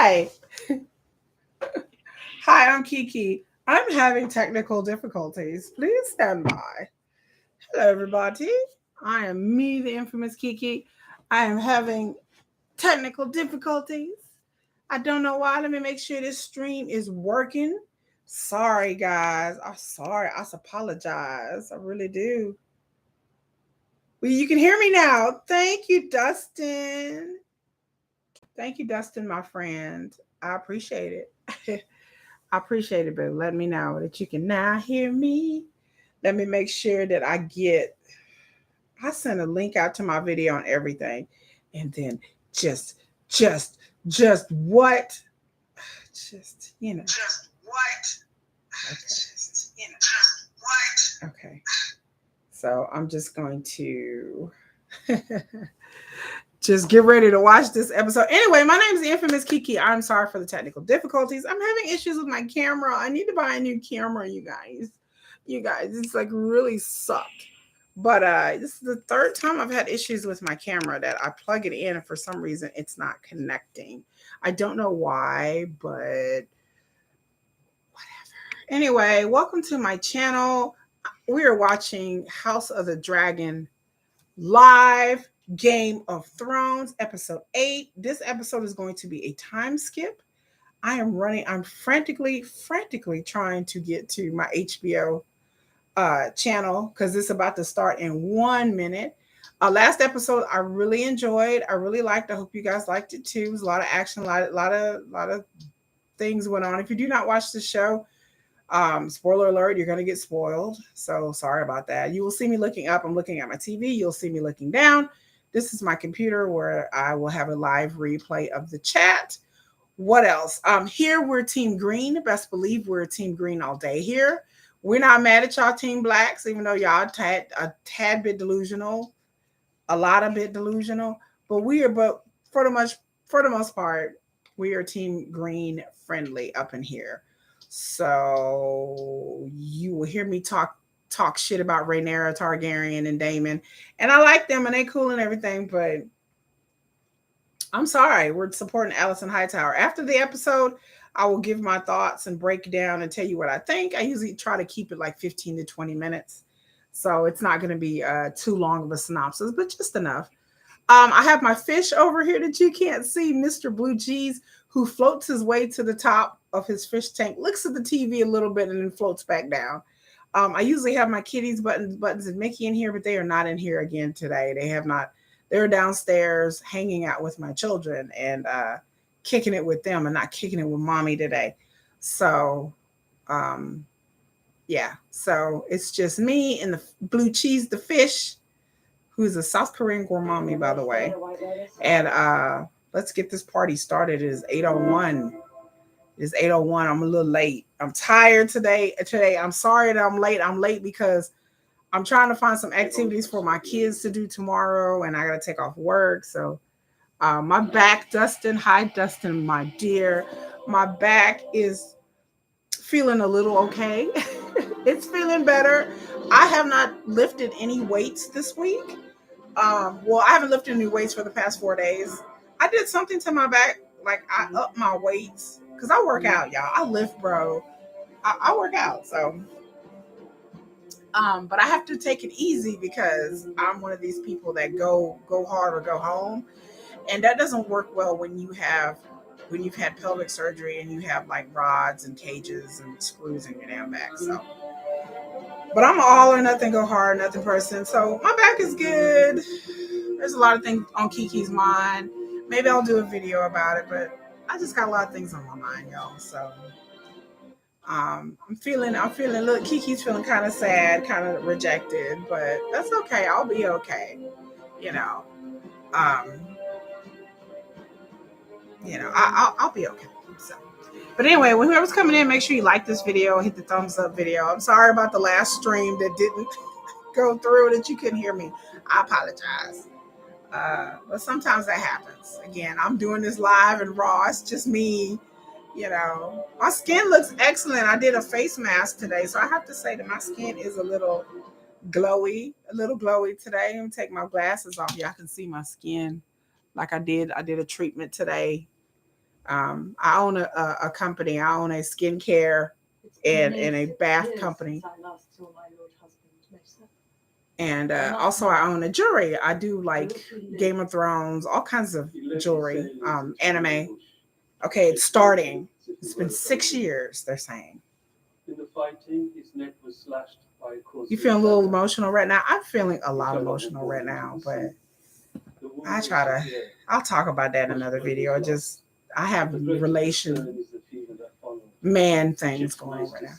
Hi. Hi, I'm Kiki. I'm having technical difficulties. Please stand by. Hello, everybody. I am me, the infamous Kiki. I am having technical difficulties. I don't know why. Let me make sure this stream is working. Sorry, guys. I'm sorry. I apologize. I really do. Well, you can hear me now. Thank you, Dustin. Thank you, Dustin, my friend. I appreciate it. I appreciate it, but let me know that you can now hear me. Let me make sure that I send a link out to my video and everything. And then just, just, just what? Just what? Okay. Just what? Okay. So I'm just going to just get ready to watch this episode. Anyway, my name is the infamous Kiki. I'm sorry for the technical difficulties. I'm having issues with my camera. I need to buy a new camera, you guys. It's like really sucked. But this is the third time I've had issues with my camera that I plug it in and for some reason it's not connecting. I don't know why, but whatever. Anyway, welcome to my channel. We are watching House of the Dragon live Game of Thrones, episode 8. This episode is going to be a time skip. I'm frantically trying to get to my HBO channel because it's about to start in 1 minute. Last episode I really enjoyed. I really liked. I hope you guys liked it too. It was a lot of action, a lot of things went on. If you do not watch the show, spoiler alert, you're going to get spoiled. So sorry about that. You will see me looking up. I'm looking at my TV. You'll see me looking down. This is my computer where I will have a live replay of the chat. What else? Here we're Team Green. Best believe we're Team Green all day here. We're not mad at y'all Team Blacks, even though y'all a tad bit delusional, a lot of bit delusional. But for the most part, we are Team Green friendly up in here. So you will hear me talk shit about Rhaenyra Targaryen and Daemon, and I like them and they cool and everything, but I'm sorry, we're supporting Allison Hightower. After the episode, I will give my thoughts and break down and tell you what I think. I usually try to keep it like 15 to 20 minutes, so it's not going to be too long of a synopsis, but just enough. I have my fish over here that you can't see, Mr. Blue Cheese, who floats his way to the top of his fish tank, looks at the TV a little bit, and then floats back down. I usually have my kitties, Buttons, and Mickey in here, but they are not in here again today. They have not. They're downstairs hanging out with my children and kicking it with them and not kicking it with mommy today. So, yeah. So it's just me and the Blue Cheese, the fish, who's a South Korean gourmand, by the way. And let's get this party started. It is 8:01. It's 8:01. I'm a little late. I'm tired today. I'm sorry that I'm late. I'm late because I'm trying to find some activities for my kids to do tomorrow, and I got to take off work. So my back, Dustin. Hi, Dustin, my dear. My back is feeling a little okay. It's feeling better. I have not lifted any weights this week. Well, I haven't lifted any weights for the past 4 days. I did something to my back, like I upped my weights because I work out, y'all. I lift, bro. I work out, so. But I have to take it easy because I'm one of these people that go hard or go home, and that doesn't work well when you've had pelvic surgery and you have like rods and cages and screws in your damn back. So, but I'm an all or nothing, go hard, nothing person. So my back is good. There's a lot of things on Kiki's mind. Maybe I'll do a video about it, but I just got a lot of things on my mind, y'all. So I'm feeling. Look, Kiki's feeling kind of sad, kind of rejected, but that's okay. I'll be okay. You know, um, I'll be okay. So, but anyway, when whoever's coming in, make sure you like this video, hit the thumbs up video. I'm sorry about the last stream that didn't go through, that you couldn't hear me. I apologize. But sometimes that happens. Again, I'm doing this live and raw. It's just me. My skin looks excellent. I did a face mask today, so I have to say that my skin is a little glowy today. Let me take my glasses off. Y'all can see my skin. Like I did a treatment today I own a company. I own a skincare and a bath company. And also I own a jewelry. I do like Game of Thrones, all kinds of jewelry, anime. Okay, it's starting. It's been 6 years, they're saying. In the fighting, his neck was slashed by a You feeling a little emotional right now? I'm feeling a lot emotional right now, but I'll talk about that in another video. I have man things going on right now.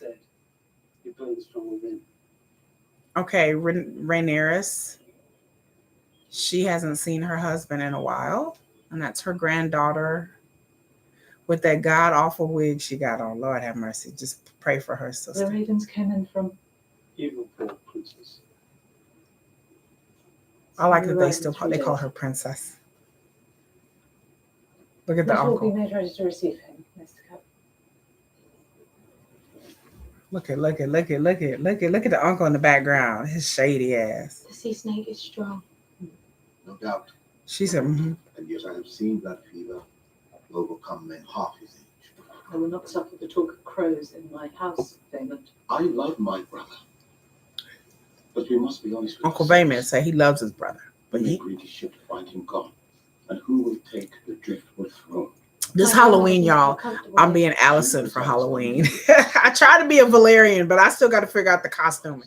Okay, Rhaenyra, she hasn't seen her husband in a while, and that's her granddaughter with that god awful wig she got on. Lord have mercy. Just pray for her sister. The ravens came in from evil princess. I like that they call her princess. Look at the uncle. Will be made ready to receive him, Mr. Cup. Look at the uncle in the background. His shady ass. The sea snake is strong. No doubt. She said, And yet I have seen blood fever overcome men half his age. I will not suffer the talk of crows in my house, Vaymond. I love my brother. But we must be honest with Uncle Vaymond said he loves his brother. But he agreed his ship to find him gone. And who will take the driftwood throne? This Halloween, y'all, I'm being Allison for Halloween. I try to be a Valerian, but I still got to figure out the costume.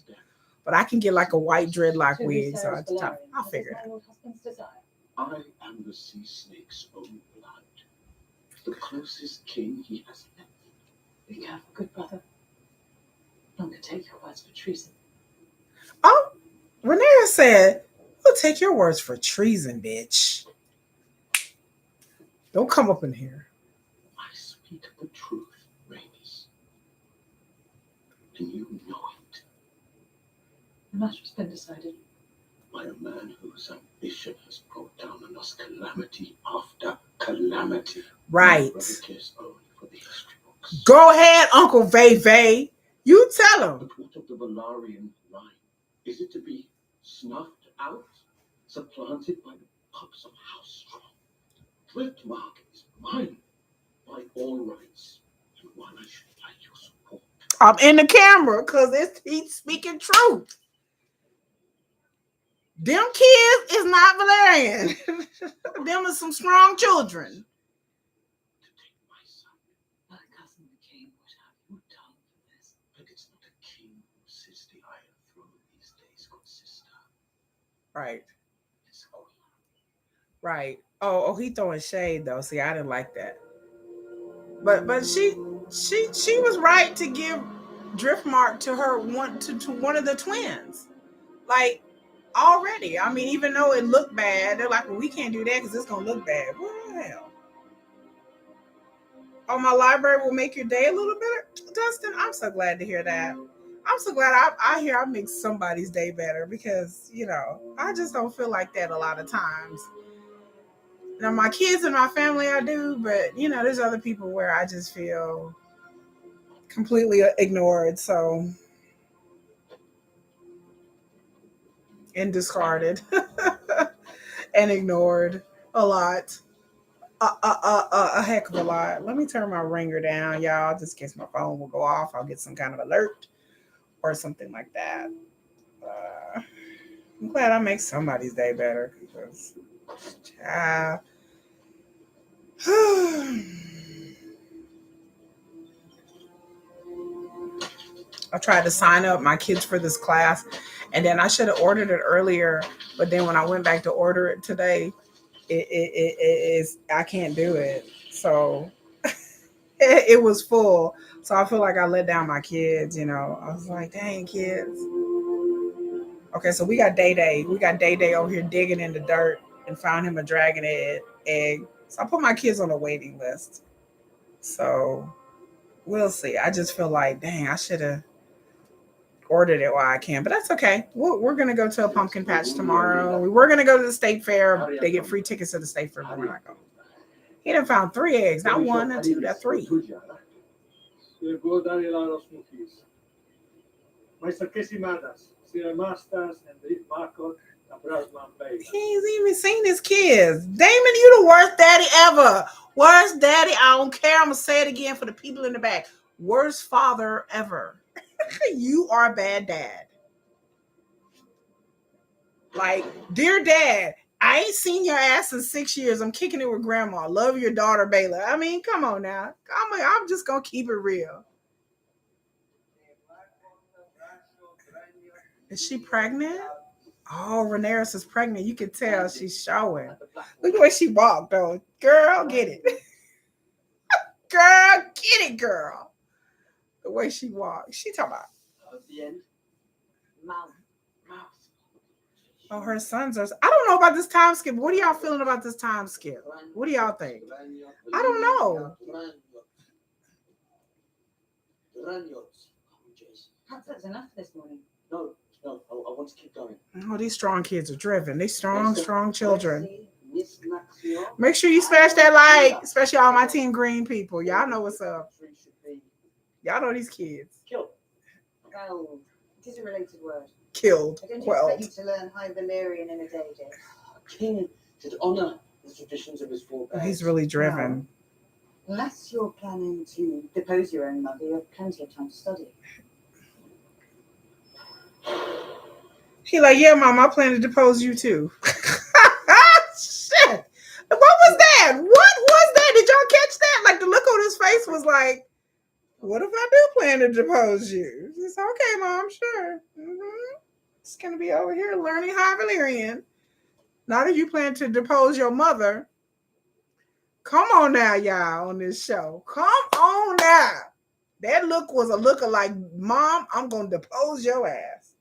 But I can get like a white dreadlock wig, so I'll figure it out. I am the sea snake's own blood. The closest kin he has met. Be careful, good brother. None can take your words for treason. Oh, Rhaenyra said, we'll take your words for treason, bitch. Don't come up in here. I speak the truth, Rhaenys. And you know it. The matter has been decided. By a man whose ambition has brought down on us calamity after calamity. Right. My brother cares only for the history books. Go ahead, Uncle Vay. You tell him. But what of the Velaryon line? Is it to be snuffed out? Supplanted by the pups of House Strong? Driftmark is mine by all rights. And one I should like your support. I'm in the camera because he's speaking truth. Them kids is not Valerian. Them are some strong children. To take my son. My cousin the king would have you done for this. But it's not a king who sits the iron throne these days, good sister. Right. It's a queen. Right. Oh, he throwing shade though. See, I didn't like that. But she was right to give Driftmark to her to one of the twins. Like already. I mean, even though it looked bad, they're like, well, we can't do that because it's gonna look bad. What the hell? Oh, my library will make your day a little better. Dustin, I'm so glad to hear that. I'm so glad I hear I make somebody's day better because, I just don't feel like that a lot of times. Now, my kids and my family, I do, but, there's other people where I just feel completely ignored, and discarded and ignored a lot. A heck of a lot. Let me turn my ringer down, y'all, just in case my phone will go off. I'll get some kind of alert or something like that. I'm glad I make somebody's day better because, child. I tried to sign up my kids for this class, and then I should have ordered it earlier. But then when I went back to order it today, I can't do it. So it was full. So I feel like I let down my kids. I was like, dang, kids. Okay, so we got Day. We got Day over here digging in the dirt and found him a dragon egg. So I put my kids on a waiting list. So we'll see. I just feel like, dang, I should have ordered it while I can. But that's okay. We're going to go to a pumpkin patch tomorrow. We're going to go to the state fair. They get free tickets to the state fair, but we're not going. He done found 3 eggs. Not 1, not 2, not 3. He ain't even seen his kids. Damon, you the worst daddy ever. Worst daddy, I don't care. I'm gonna say it again for the people in the back. Worst father ever. You are a bad dad. Like, dear dad, I ain't seen your ass in 6 years. I'm kicking it with grandma. Love your daughter, Bayla. I mean, come on now. I'm just gonna keep it real. Is she pregnant? Oh, Rhaenyra is pregnant. You can tell she's showing. Look the way she walked, though. Girl, get it. Girl, get it, girl. The way she walked. She talking about. At the end, mouth. Oh, her sons are. I don't know about this time skip. What are y'all feeling about this time skip? What do y'all think? I don't know. Perhaps that's enough this morning. No, I want to keep going. Oh, these strong kids are driven. These strong children. Make sure you smash that like, especially all my Team Green people. Y'all know what's up. Y'all know these kids. Killed. Well, it is a related word. Killed. I don't Quelled. expect you to learn High Valyrian in a day, Jay. King should honor the traditions of his forebears. He's really driven. Unless you're planning to depose your own mother, you have plenty of time to study. He like, yeah, Mom, I plan to depose you too. Shit. What was that? What was that? Did y'all catch that? Like, the look on his face was like, what if I do plan to depose you? It's okay, Mom, sure. It's going to be over here learning High Valyrian. Now that you plan to depose your mother, come on now, y'all, on this show. Come on now. That look was a look of like, Mom, I'm going to depose your ass.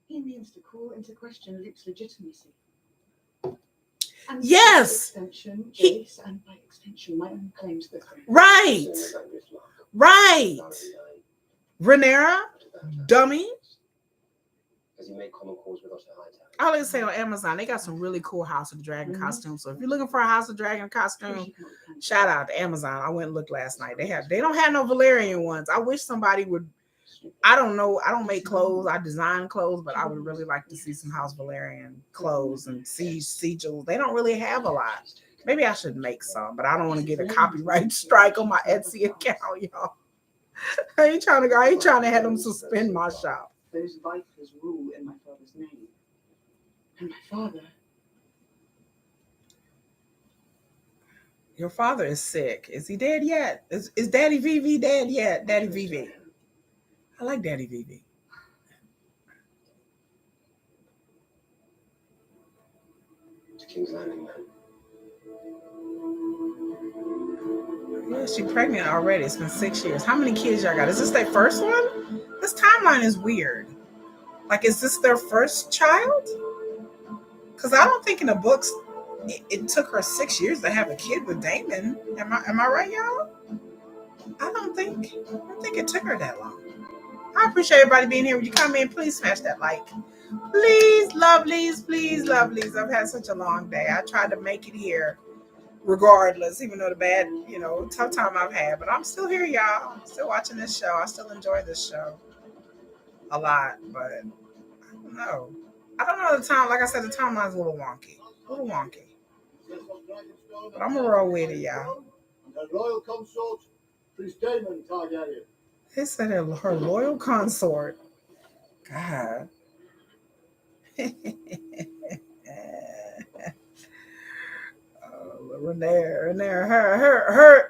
He means to call into question Luke's legitimacy. And Yes. by extension, Jace, and by extension, my own claim to the throne. Right. Right. Rhaenyra, dummy. Does he make common cause with us at Hightower? I always say on Amazon, they got some really cool House of the Dragon costumes. So if you're looking for a House of Dragon costume, shout out to Amazon. I went and looked last night. They don't have no Valerian ones. I wish somebody would. I don't know. I don't make clothes. I design clothes, but I would really like to see some House Valerian clothes and sigils. They don't really have a lot. Maybe I should make some, but I don't want to get a copyright strike on my Etsy account, y'all. I ain't trying to have them suspend my shop. Those vipers rule in my father's name. And my father. Your father is sick. Is he dead yet? Is Daddy VV dead yet? Daddy VV. I like Daddy VV. To King's Landing, man. Yeah, she's pregnant already. It's been 6 years. How many kids y'all got? Is this their first one? This timeline is weird. Like, is this their first child? Because I don't think in the books it took her 6 years to have a kid with Daemon. Am I right, y'all? I don't think it took her that long. I appreciate everybody being here. When you come in, please smash that like. Please, lovelies, please, lovelies. I've had such a long day. I tried to make it here regardless, even though the bad, tough time I've had. But I'm still here, y'all. I'm still watching this show. I still enjoy this show a lot. But I don't know. I don't know the time. Like I said, the timeline's a little wonky. But I'm going to roll with it, y'all. And her loyal consort, Prince Daemon Targaryen. They said her loyal consort. God. Rhaenyra,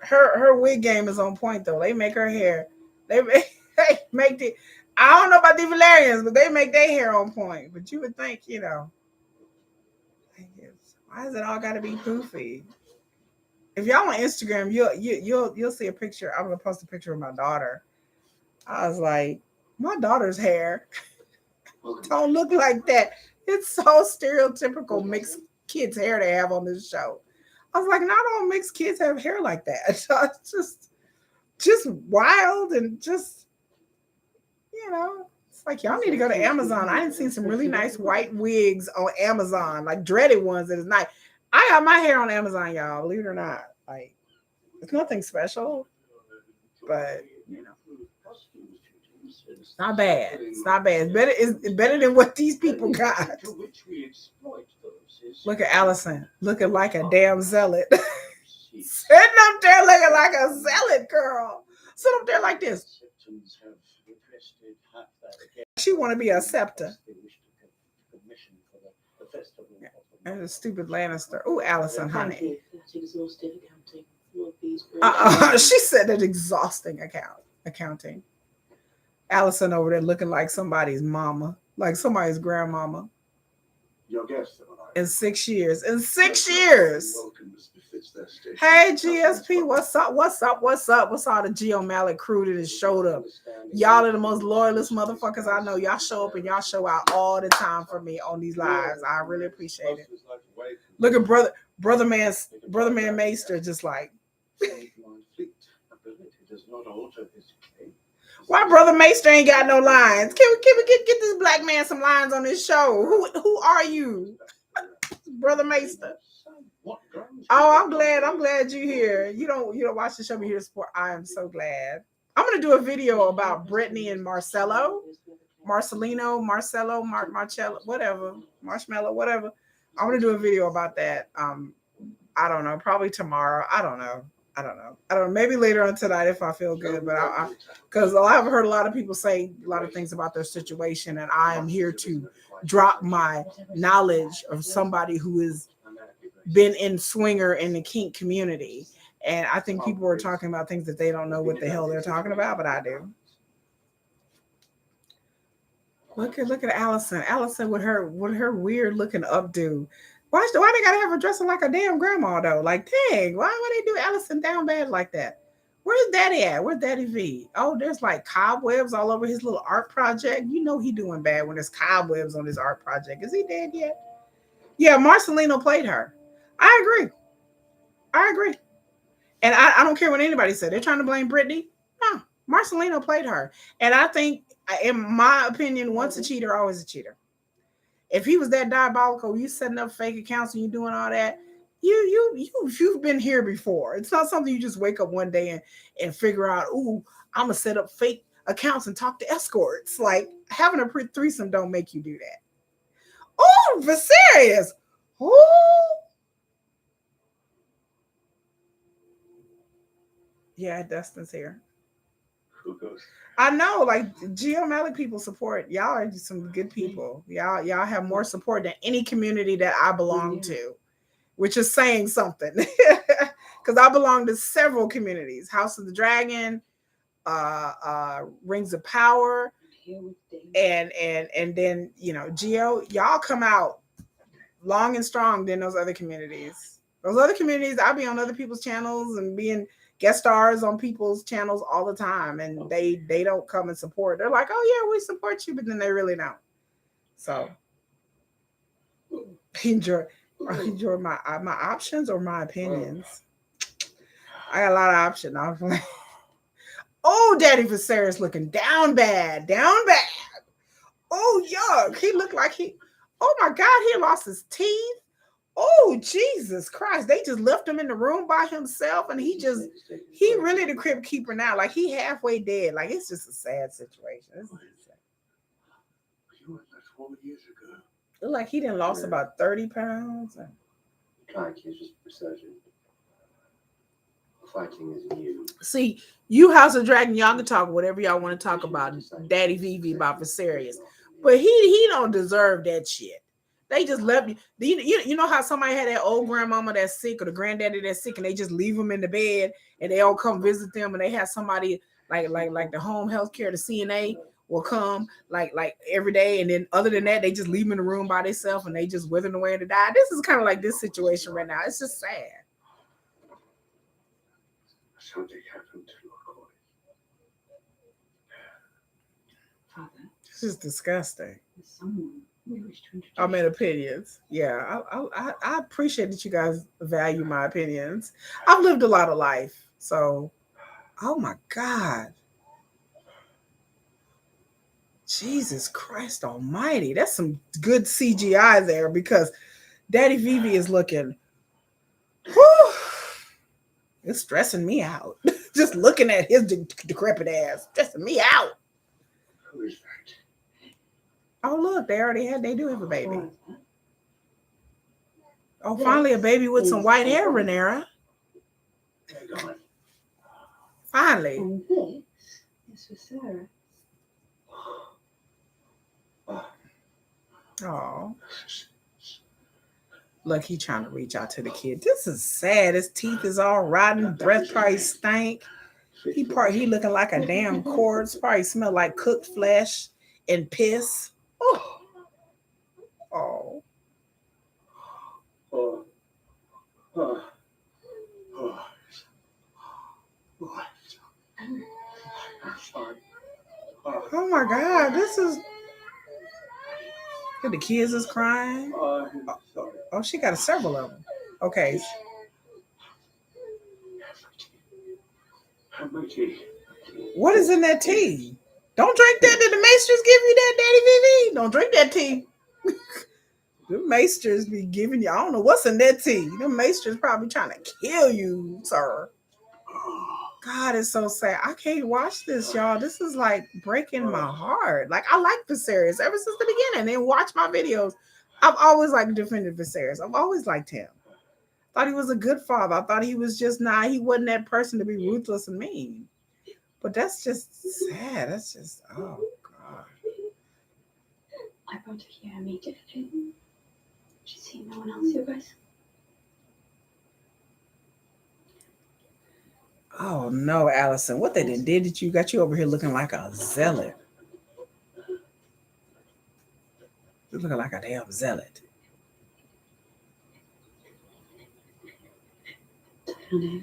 her wig game is on point though. They make her hair. They make the. I don't know about the Valerians, but they make their hair on point. But you would think, why is it all got to be poofy? If y'all on Instagram, you'll see a picture. I'm gonna post a picture of my daughter. I was like, my daughter's hair don't look like that. It's so stereotypical mixed kids' hair they have on this show. I was like, not all mixed kids have hair like that. So it's just wild and just, it's like y'all need to go to Amazon. I didn't see some really nice white wigs on Amazon, like dreaded ones that is nice. I got my hair on Amazon, y'all, believe it or not. Like, it's nothing special, but it's not bad. It's not bad. It's better than what these people got. To which we exploit those corpses. Look at Allison looking like a damn zealot. Cease. Sitting up there looking like a zealot girl. Sit up there like this. Septons have requested half that again. She want to be a scepter. They wish to get permission for the festival of the And the stupid Lannister. Ooh, Allison, Thank honey. you for that exhaustive accounting. Lord, these She said that exhausting accounting. Allison over there looking like somebody's mama, like somebody's grandmama. Your guests and I. In 6 years. In 6 years. Welcome as befits their station. Hey GSP, what's up? What's up? What's up? What's all the G O'Malley crew that has showed up? Y'all are the most loyalist motherfuckers I know. Y'all show up and y'all show out all the time for me on these lives. I really appreciate it. Look at brother man Maester just like, why brother Maester ain't got no lines? Can we get this black man some lines on this show? Who are you, brother Maester? Oh, I'm glad you're here. You don't watch the show, but here to support. I am so glad. I'm gonna do a video about Brittany and Marcello, Marcelino, Marcello, Marcello, whatever, Marshmallow, whatever. I'm gonna do a video about that. I don't know, probably tomorrow. I don't know. Maybe later on tonight if I feel good. But because I've heard a lot of people say a lot of things about their situation, and I am here to drop my knowledge of somebody who has been in swinger in the kink community. And I think people are talking about things that they don't know what the hell they're talking about, but I do. Look at Allison. Allison with her weird looking updo. Why they gotta have her dressing like a damn grandma though? Like, dang, why they do Allison down bad like that? Where's Daddy at? Where's Daddy V? Oh, there's like cobwebs all over his little art project. You know he doing bad when there's cobwebs on his art project. Is he dead yet? Yeah, Marcelino played her. I agree. And I don't care what anybody said. They're trying to blame Brittany. No, Marcelino played her. And I think, in my opinion, once a cheater, always a cheater. If he was that diabolical, you setting up fake accounts and you doing all that, you've been here before. It's not something you just wake up one day and figure out, ooh, I'm going to set up fake accounts and talk to escorts. Like, having a threesome don't make you do that. Oh, Viserys. Ooh. Yeah, Dustin's here. Who goes? I know, like G O'Malley people support y'all are some good people. Y'all have more support than any community that I belong to, which is saying something. Because I belong to several communities: House of the Dragon, Rings of Power, and then Geo. Y'all come out long and strong than those other communities. Those other communities, I'll be on other people's channels and being guest stars on people's channels all the time, and they don't come and support. They're like, oh yeah, we support you, but then they really don't. So enjoy my options or my opinions. I got a lot of options. Oh, Daddy Viserys looking down bad. Oh, yuck. He looked like oh my God, he lost his teeth. Oh, Jesus Christ. They just left him in the room by himself, and he really the crib keeper now. Like, he halfway dead. Like, it's just a sad situation. You were left 4 years ago. Look like he done lost about 30 pounds. Like he's just resurgent. Fighting is new. See, you House of Dragon, y'all can talk whatever y'all want to talk about Daddy Vivi about Viserys. But he don't deserve that shit. They just left you. You know how somebody had that old grandmama that's sick or the granddaddy that's sick, and they just leave them in the bed and they all come visit them, and they have somebody like the home health care, the CNA will come like every day, and then other than that, they just leave them in the room by themselves and they just withering away to die. This is kind of like this situation right now. It's just sad. Something happened to McCoy. Father, This is disgusting. there's someone we wish to introduce. I'm in opinions. Yeah, I appreciate that you guys value my opinions. I've lived a lot of life, so oh my God. Jesus Christ almighty. That's some good CGI there, because Daddy Vivi is looking, whew, it's stressing me out. Just looking at his decrepit ass, stressing me out. Who is that? Oh, look, they do have a baby. Oh, finally a baby with some white hair, Rhaenyra. There you go. Finally. And this is for Sarah. Oh. Look, he trying to reach out to the kid. This is sad. His teeth is all rotten. Breath probably stank. He looking like a damn corpse. Probably smell like cooked flesh and piss. Oh. Oh. Oh. Oh. Oh. Oh my God. This is. The kids is crying. Oh, she got several of them. Okay. Have my tea. What is in that tea? Don't drink that. Did the maesters give you that, Daddy VV? Don't drink that tea. The maesters be giving you, I don't know what's in that tea. The maesters probably trying to kill you, sir. God, it's so sad. I can't watch this, y'all. This is like breaking my heart. Like, I like Viserys ever since the beginning. They watch my videos. I've always like defended Viserys. I've always liked him. Thought he was a good father. I thought he was just not, he wasn't that person to be ruthless and mean. But that's just sad. That's just, oh God. I brought her here immediately. She's seen no one else, you guys. Oh no, Allison. What they did that you got you over here looking like a zealot. You're looking like a damn zealot. Diana.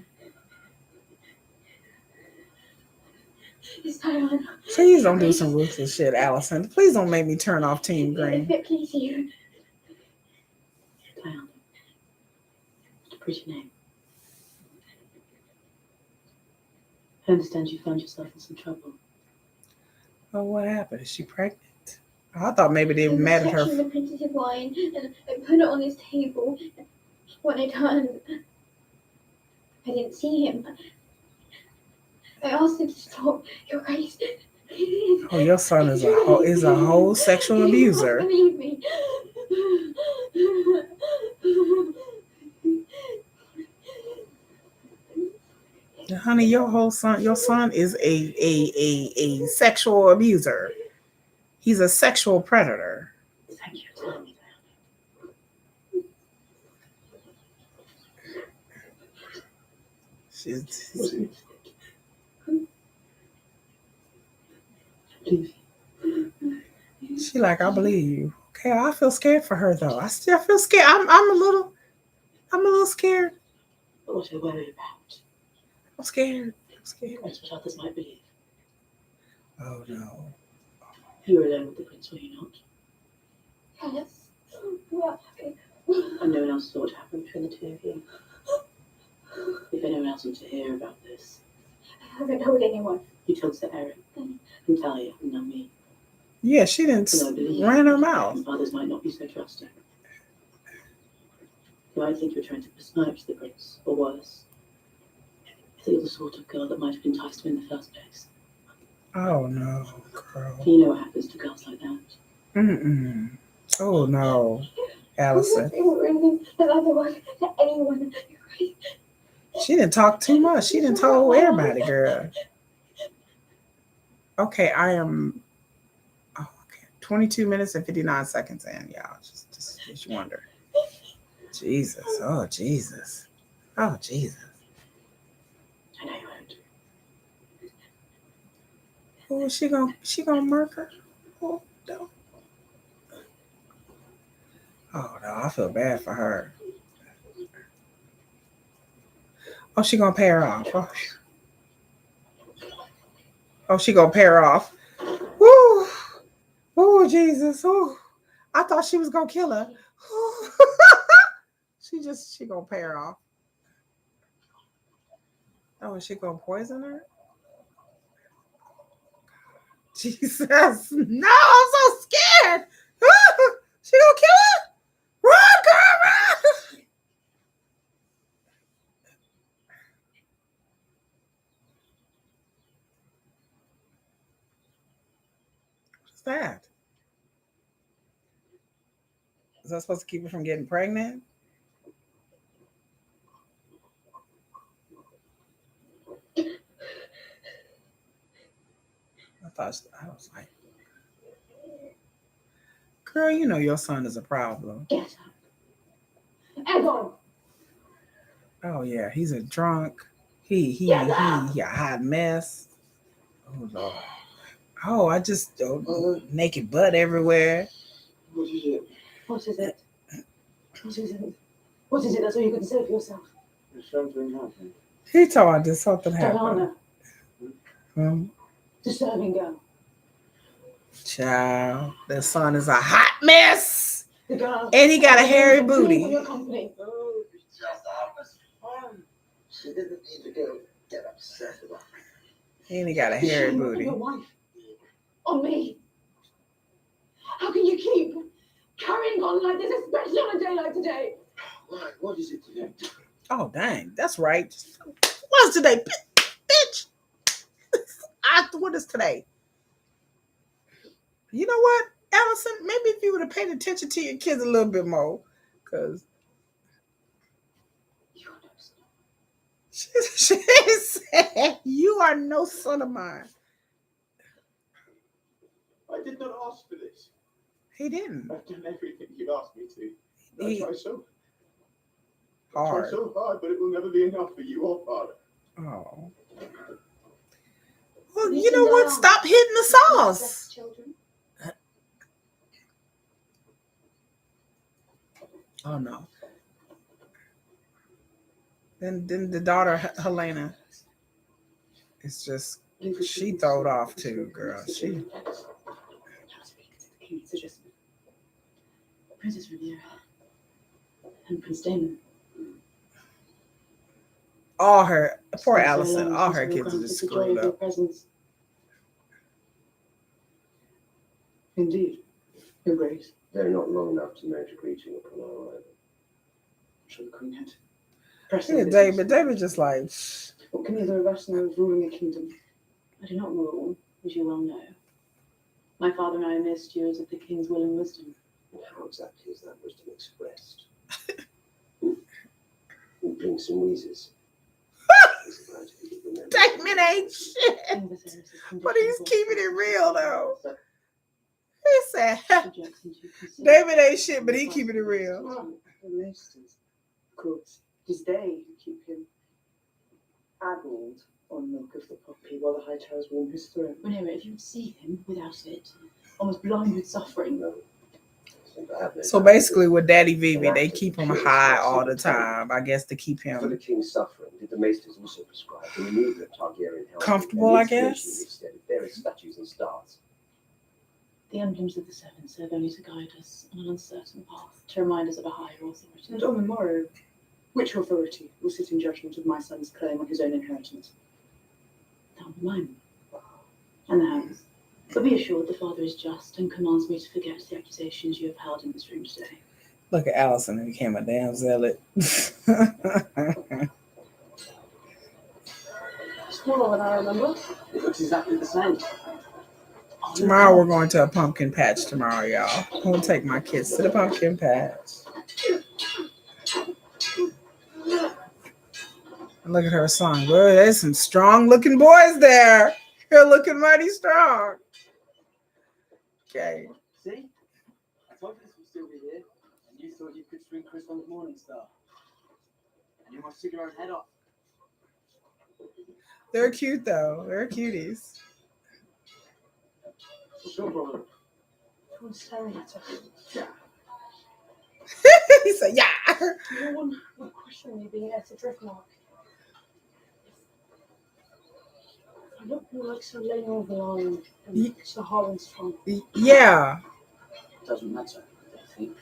It's Diana. Please don't do some ruthless shit, Allison. Please don't make me turn off Team Green. If it please you. Diana. It's a pretty name. I understand you found yourself in some trouble. Oh, what happened? Is she pregnant? I thought maybe they I was mad at her. touching the princess's wine and I put it on his table. When I turned, I didn't see him. I asked him to stop. Your Grace. Oh, your son is a whole sexual abuser. Believe me. Honey, your son is a sexual abuser. He's a sexual predator. Thank you for telling me She's, she like, I believe you. Okay, I feel scared for her though. I still feel scared. I'm a little scared. But what are you worried about? I'm scared. That's what others might believe. Oh no. You were alone with the prince, were you not? Yes. Well, And no one else saw what happened between the two of you. If anyone else wants to hear about this, I haven't told anyone. you told Sir Eric and Talia and not me. Yeah, she didn't And I believe ran her mouth. others might not be so trusting. You might think you're trying to besmirch the prince, or worse. I think you're the sort of girl that might have enticed him in the first place. Oh no, girl. You know what happens to girls like that. Mm-mm. Oh no, Allison. It was anything another one to anyone. Your Grace. She didn't talk too much. She didn't tell everybody, girl. Okay, I am. Oh, okay, 22 minutes and 59 seconds in, y'all. Just wonder. Jesus. Oh Jesus. Oh Jesus. I know you won't. Oh, she gonna murder? Oh no. Oh no, I feel bad for her. Oh, she gonna pay her off. Oh, she gonna pay her off. Woo! Oh Jesus! Oh, I thought she was gonna kill her. She gonna pay her off. Oh, is she gonna poison her? Jesus! No, I'm so scared. She gonna kill her? Run, girl, run! What's that? Is that supposed to keep her from getting pregnant? was like, girl, you know your son is a problem. Get up. Egon! Oh yeah, he's a drunk. He a hot mess. Oh Lord. Oh, I just naked butt everywhere. What is it? What is it? What is it? What is it? That's all you can say for yourself. There's something happening. He told us something happened. Diana, disturbing girl. Child, their son is a hot mess. The girl. And he got a hairy For booty. your company. Oh, it's just Alma's fun. She didn't need to go get upset about it. And he got a The hairy shame on booty. your wife. On me. How can you keep carrying on like this, especially on a day like today? Why? What is it today? Oh dang, that's right. What's today, bitch? What is today? You know what, Allison? Maybe if you would have paid attention to your kids a little bit more, because You are no son. she said, "You are no son of mine." I did not ask for this. He didn't. I've done everything you've asked me to. I He- try so Hard. hard, but it will never be enough for you or father. Oh. Well, you know what? Stop hitting the sauce. Children. Oh no. Then the daughter Helena is just she throwed off too, girl. She Princess Rhaenyra and Prince Daemon. all her poor Stay so Allison, long all since her we were kids are granted just the joy screwed of your up. presence. Indeed, Your Grace. They're not long enough to merit a greeting upon our arrival. I'm sure the Queen had pressing Yeah, business. David just like What can either of us know of ruling a kingdom? I do not rule, as you well know. My father and I are mere stewards of the king's will and wisdom. And how exactly is that wisdom expressed? Who blinks and wheezes? Damon ain't shit. King Viserys is But he's conditioned keeping it real though. He said subjects into consideration. David ain't shit, but he keeping it real. The ministers, of course, it is they who keep him addled on milk of the poppy while the high towers warm his throne. Rhaenyra, if you would see him without it, almost blind with suffering, So basically with Daddy Vivi, they keep him high all the time, I guess to keep For the him king's suffering, did the maesters also prescribe to remove the Targaryen helmet comfortable, and I the installation guess. instead of various statues and stars? the emblems of the Seven serve only to guide us on an uncertain path, to remind us of a higher authority. And on the morrow, which authority will sit in judgment of my son's claim on his own inheritance? That will be mine. And the hounds. But be assured the father is just and commands me to forget the accusations you have held in this room today. Look at Allison who became a damn zealot. Smaller than I remember. It looks exactly the same. Tomorrow we're going to a pumpkin patch tomorrow, y'all. I'm gonna take my kids to the pumpkin patch. And look at her son. Boy, there's some strong looking boys there. They're looking mighty strong. Okay. See? I told you this would still be here, and you thought you could swing Chris on the Morning Star. And you must take your own head off. They're cute though. They're cuties. What's your problem? Everyone's staring at us. He said, yeah. No one would question me being at a Driftmark. I look more like Sir Laenor Velaryon than Sir Harwin Strong. Yeah. Doesn't matter, I think.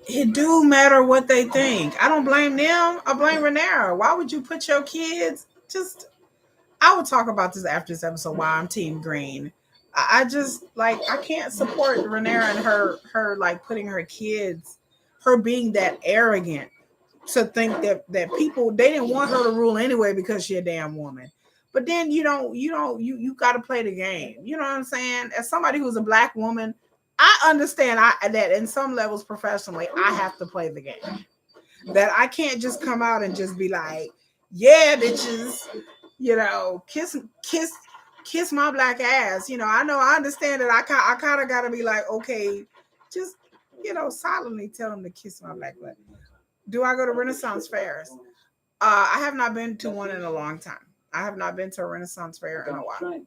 It do matter what they think. I don't blame them. I blame Rhaenyra. Why would you put your kids I would talk about this after this episode why I'm Team Green. I just like I can't support Rhaenyra and her like putting her kids, her being that arrogant to think that people they didn't want her to rule anyway because she's a damn woman. But then you got to play the game. You know what I'm saying? As somebody who's a black woman, I understand that in some levels professionally, I have to play the game. That I can't just come out and just be like, yeah, bitches, kiss kiss my black ass. I understand that I kind of got to be like, okay, just, silently tell him to kiss my black butt. Do I go to Renaissance fairs? I have not been to one in a long time. I have not been to a Renaissance fair in a while.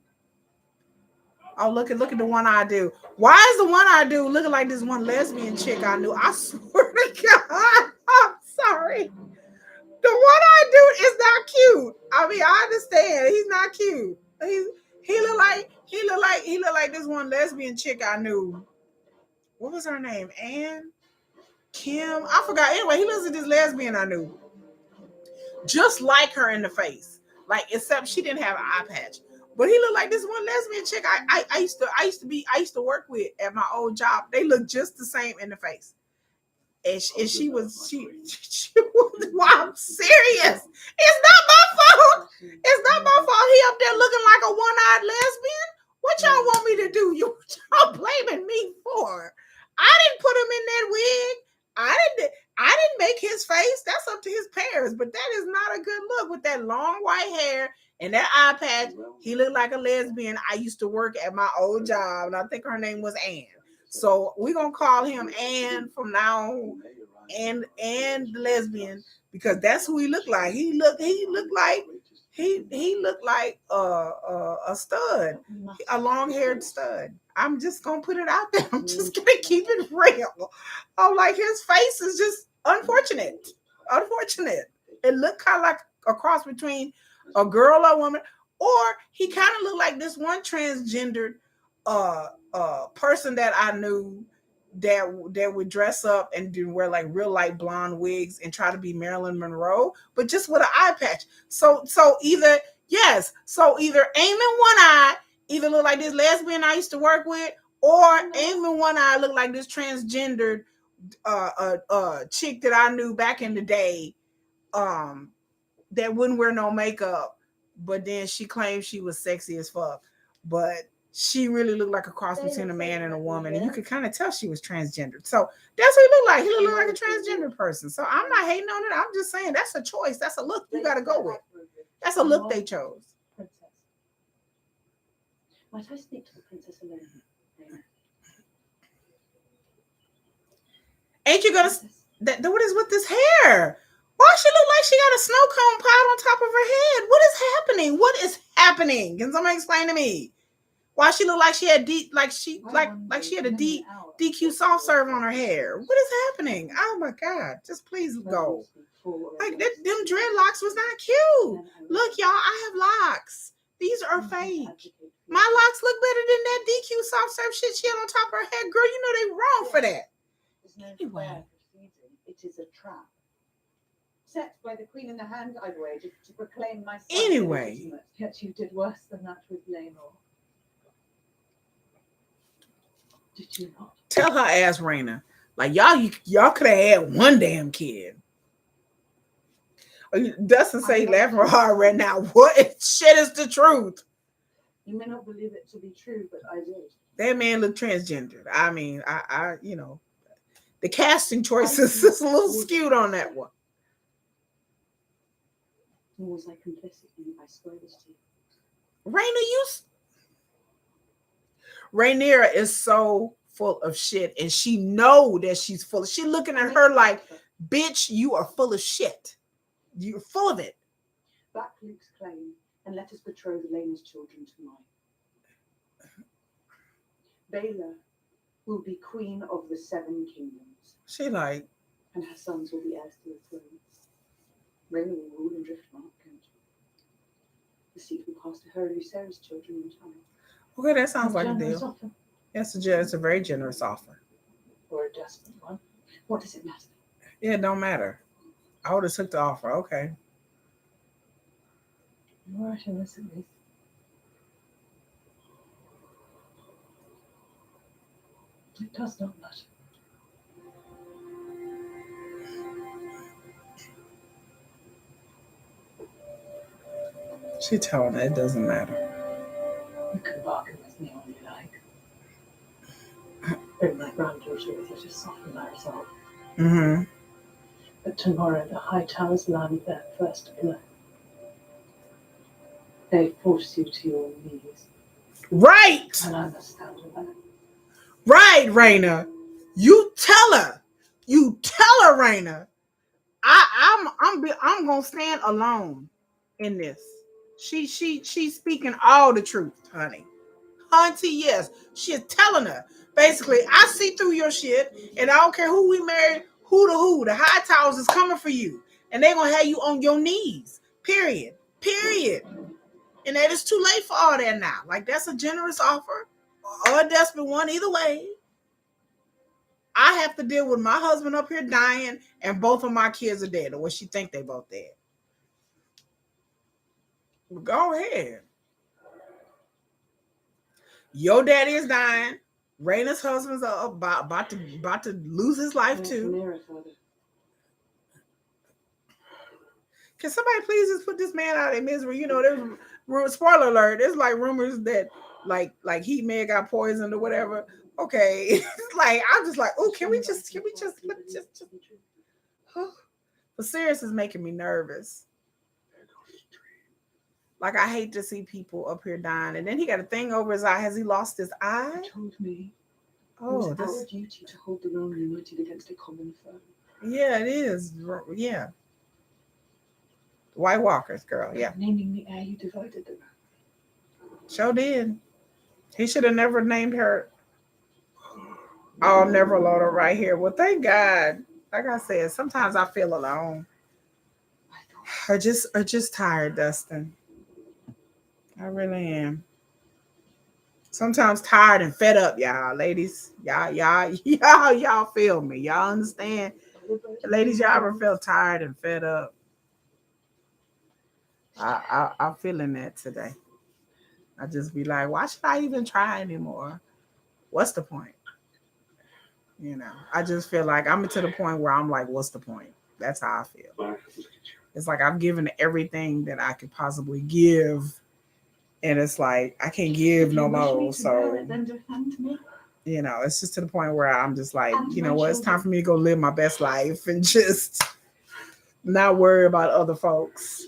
Oh, look at the one I do. Why is the one I do looking like this one lesbian chick I knew? I swear to God, I'm sorry. The one I do is not cute. I mean, I understand he's not cute. He look like this one lesbian chick I knew. What was her name? Anne? Kim? I forgot. Anyway, he looks like this lesbian I knew. Just like her in the face. Like, except she didn't have an eye patch. But he looked like this one lesbian chick I used to work with at my old job. They looked just the same in the face. And she was. Well, I'm serious. It's not my fault. It's not my fault. He up there looking like a one-eyed lesbian. What y'all want me to do? Y'all blaming me for? I didn't put him in that wig. I didn't make his face. That's up to his parents. But that is not a good look with that long white hair and that eye patch. He looked like a lesbian. I used to work at my old job, and I think her name was Anne. So we're gonna call him Anne from now on, and the lesbian, because that's who he looked like. He looked like a stud, a long-haired stud. I'm just gonna put it out there. I'm just gonna keep it real. I'm like, his face is just unfortunate. It looked kind of like a cross between a girl or a woman, or he kind of looked like this one transgendered person that I knew that would dress up and wear like real light blonde wigs and try to be Marilyn Monroe, but just with an eye patch. So either Eamon One Eye either look like this lesbian I used to work with, or Eamon One Eye look like this transgendered chick that I knew back in the day, that wouldn't wear no makeup, but then she claimed she was sexy as fuck, but she really looked like a cross between a man and a woman, and you could kind of tell she was transgendered. So that's what he looked like. He looked like a transgender person. So I'm not hating on it. I'm just saying that's a choice. That's a look you got to go with. That's a look they chose. Princess. Might I speak to the princess alone? Ain't you gonna? What is with this hair? Why she look like she got a snow cone piled on top of her head? What is happening? What is happening? Can somebody explain to me? Why she look like she had she had a DQ soft serve on her hair? What is happening? Oh my God! Just please go. Like them dreadlocks was not cute. Look, y'all, I have locks. These are fake. My locks look better than that DQ soft serve shit she had on top of her head. Girl, you know they wrong for that. Anyway, it is a trap set by the queen in the hand I've waged to proclaim myself anyway. illegitimate. Yet you did worse than that with Lenore. Did you not? Tell her ass, Raina. Like y'all could have had one damn kid. Dustin say laughing hard right now. What shit is the truth? You may not believe it to be true, but I did. That man looked transgendered. I mean, I the casting choices is a little skewed on that one. Nor was I complicit in I swear this to you. Rhaenyra is so full of shit, and she know that she's full of. She looking at her like, bitch, you are full of shit. You're full of it. Back Luke's claim, and let us betroth Elena's children to mine. Baela will be queen of the 7 kingdoms. She like, and her sons will be heirs to the throne. Rhaena will rule in Driftmark, and the seat will pass to her and Lucerys' children in time. Okay, that sounds like a generous deal. offer. Yes, it's a very generous offer. Or a desperate one. What does it matter? Yeah, it don't matter. I would have took the offer. Okay. You're right in this at least. It does not matter. She telling her it doesn't matter. You can bargain with me all you like. Bring my granddaughter with you to soften my resolve. Mm-hmm. But tomorrow the High Towers land their first blow. They force you to your knees. Right. And I understand that. Right, Raina. You tell her. You tell her, Raina. I'm gonna stand alone in this. She's speaking all the truth, honey. Auntie, yes. She's telling her. Basically, I see through your shit, and I don't care who we marry, who. The high towers is coming for you. And they're gonna have you on your knees. Period. Period. And that is too late for all that now. Like, that's a generous offer or a desperate one, either way. I have to deal with my husband up here dying, and both of my kids are dead, or what she think they both dead. Go ahead. Your daddy is dying. Raina's husband's about to lose his life too. Can somebody please just put this man out of misery? You know, there's spoiler alert. There's like rumors that like he may have got poisoned or whatever. Okay, like I'm just like, oh, can we just But Sirius is making me nervous. Like, I hate to see people up here dying. And then he got a thing over his eye. Has he lost his eye? He told me Oh, it was our duty to hold the realm united against a common foe. Yeah, it is. Yeah. White Walkers, girl. Yeah. Naming the heir, you divided them. Sure did. He should have never named her. Oh, never alone right here. Well, thank God. Like I said, sometimes I feel alone. Or just tired, Dustin. I really am. Sometimes tired and fed up, y'all, ladies. Y'all feel me. Y'all understand? Ladies, y'all ever felt tired and fed up? I'm feeling that today. I just be like, why should I even try anymore? What's the point? You know, I just feel like I'm to the point where I'm like, what's the point? That's how I feel. It's like I've given everything that I could possibly give. And it's like, I can't give no more. So, you know, it's just to the point where I'm just like, you know what? It's time for me to go live my best life and just not worry about other folks.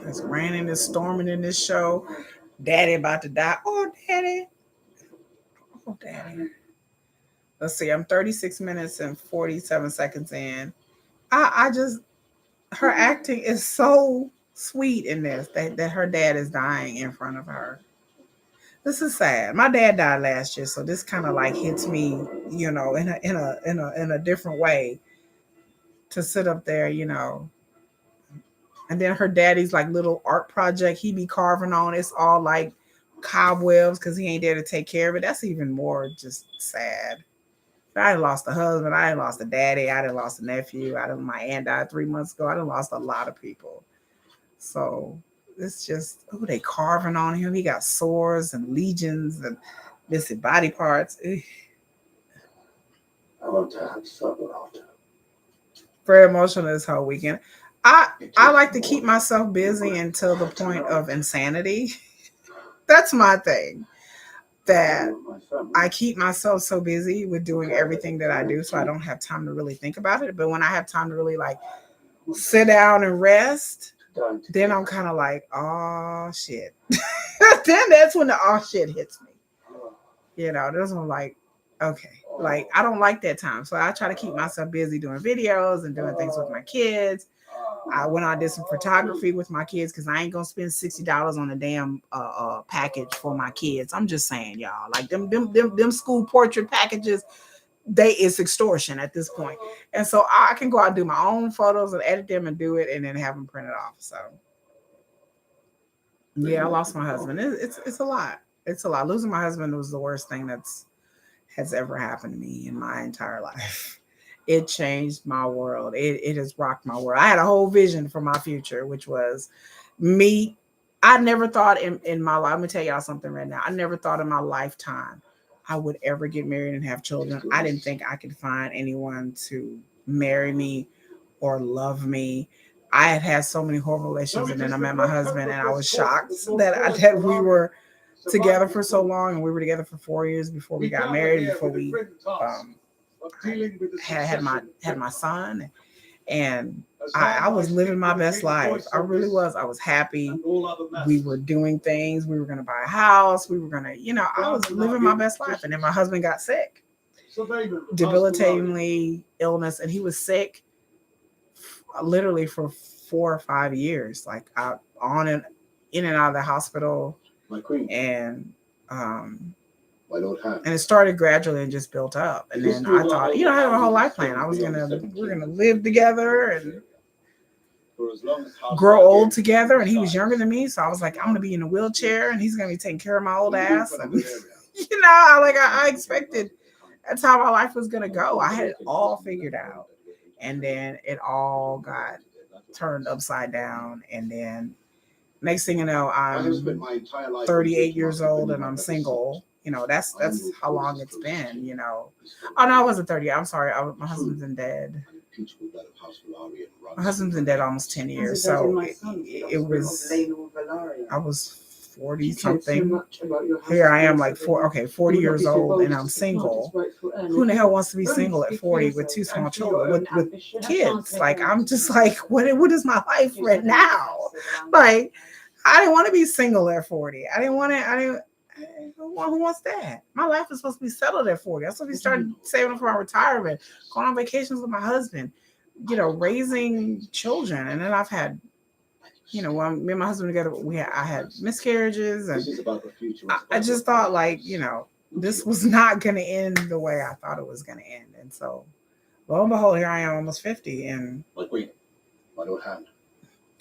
It's raining, it's storming in this show. Daddy about to die. Oh, Daddy. Oh, Daddy. Let's see. I'm 36 minutes and 47 seconds in. I just, her acting is so sweet in this that her dad is dying in front of her. This is sad. My dad died last year, so this kind of like hits me, you know, in a different way. To sit up there, you know. And then her daddy's like little art project he be carving on. It's all like cobwebs because he ain't there to take care of it. That's even more just sad. I done lost a husband. I done lost a daddy. I done lost a nephew. My aunt died 3 months ago. I done lost a lot of people. So it's just, they carving on him. He got sores and legions and missing body parts. I want to have supper after. Very emotional this whole weekend. I like to keep myself busy until the point of insanity. That's my thing. That I keep myself so busy with doing everything that I do, so I don't have time to really think about it. But when I have time to really like sit down and rest, then I'm kind of like, oh shit. Then that's when the oh shit hits me. You know, there's one like, okay, like I don't like that time. So I try to keep myself busy doing videos and doing things with my kids. I went out and did some photography with my kids because I ain't gonna spend $60 on a damn package for my kids. I'm just saying, y'all, like them school portrait packages, it's extortion at this point. And so I can go out and do my own photos and edit them and do it and then have them printed off. So yeah, I lost my husband. It's a lot. It's a lot. Losing my husband was the worst thing has ever happened to me in my entire life. It changed my world. It has rocked my world. I had a whole vision for my future, which was me. I never thought in my life, I'm going to tell y'all something right now. I never thought in my lifetime I would ever get married and have children. I didn't think I could find anyone to marry me or love me. I had so many horrible relationships, and then I met my husband, and I was shocked that we were together for so long, and we were together for 4 years before we got married, before we had my son, And I was living my best life. I really was. I was happy. We were doing things. We were going to buy a house. We were going to, I was living my best life. And then my husband got sick, debilitatingly illness. And he was sick literally for 4 or 5 years, like out on and in and out of the hospital. My queen. And, My Lord Hand. and it started gradually and just built up. And then I thought, I had a whole life plan. We're gonna live together and grow old together. And he was younger than me, so I was like, I'm gonna be in a wheelchair, and he's gonna be taking care of my old ass. And, I expected that's how my life was gonna go. I had it all figured out, and then it all got turned upside down. And then next thing you know, I'm 38 years old and I'm single. That's how long it's been. Oh no, I wasn't 30. I'm sorry. My husband's been dead. My husband's been dead almost 10 years. So it was. I was 40 something. Here I am, like 40 years old, and I'm single. Who in the hell wants to be single at 40 with 2 small children with kids? Like, I'm just like, what is my life right now? Like, I didn't want to be single at 40. Who wants that? My life is supposed to be settled at 40. I'm supposed to be starting saving up for my retirement, going on vacations with my husband, raising children. And then I've had, when me and my husband together, I had miscarriages, and I just thought, like, this was not going to end the way I thought it was going to end. And so, lo and behold, here I am, almost 50, and My Lord Hand.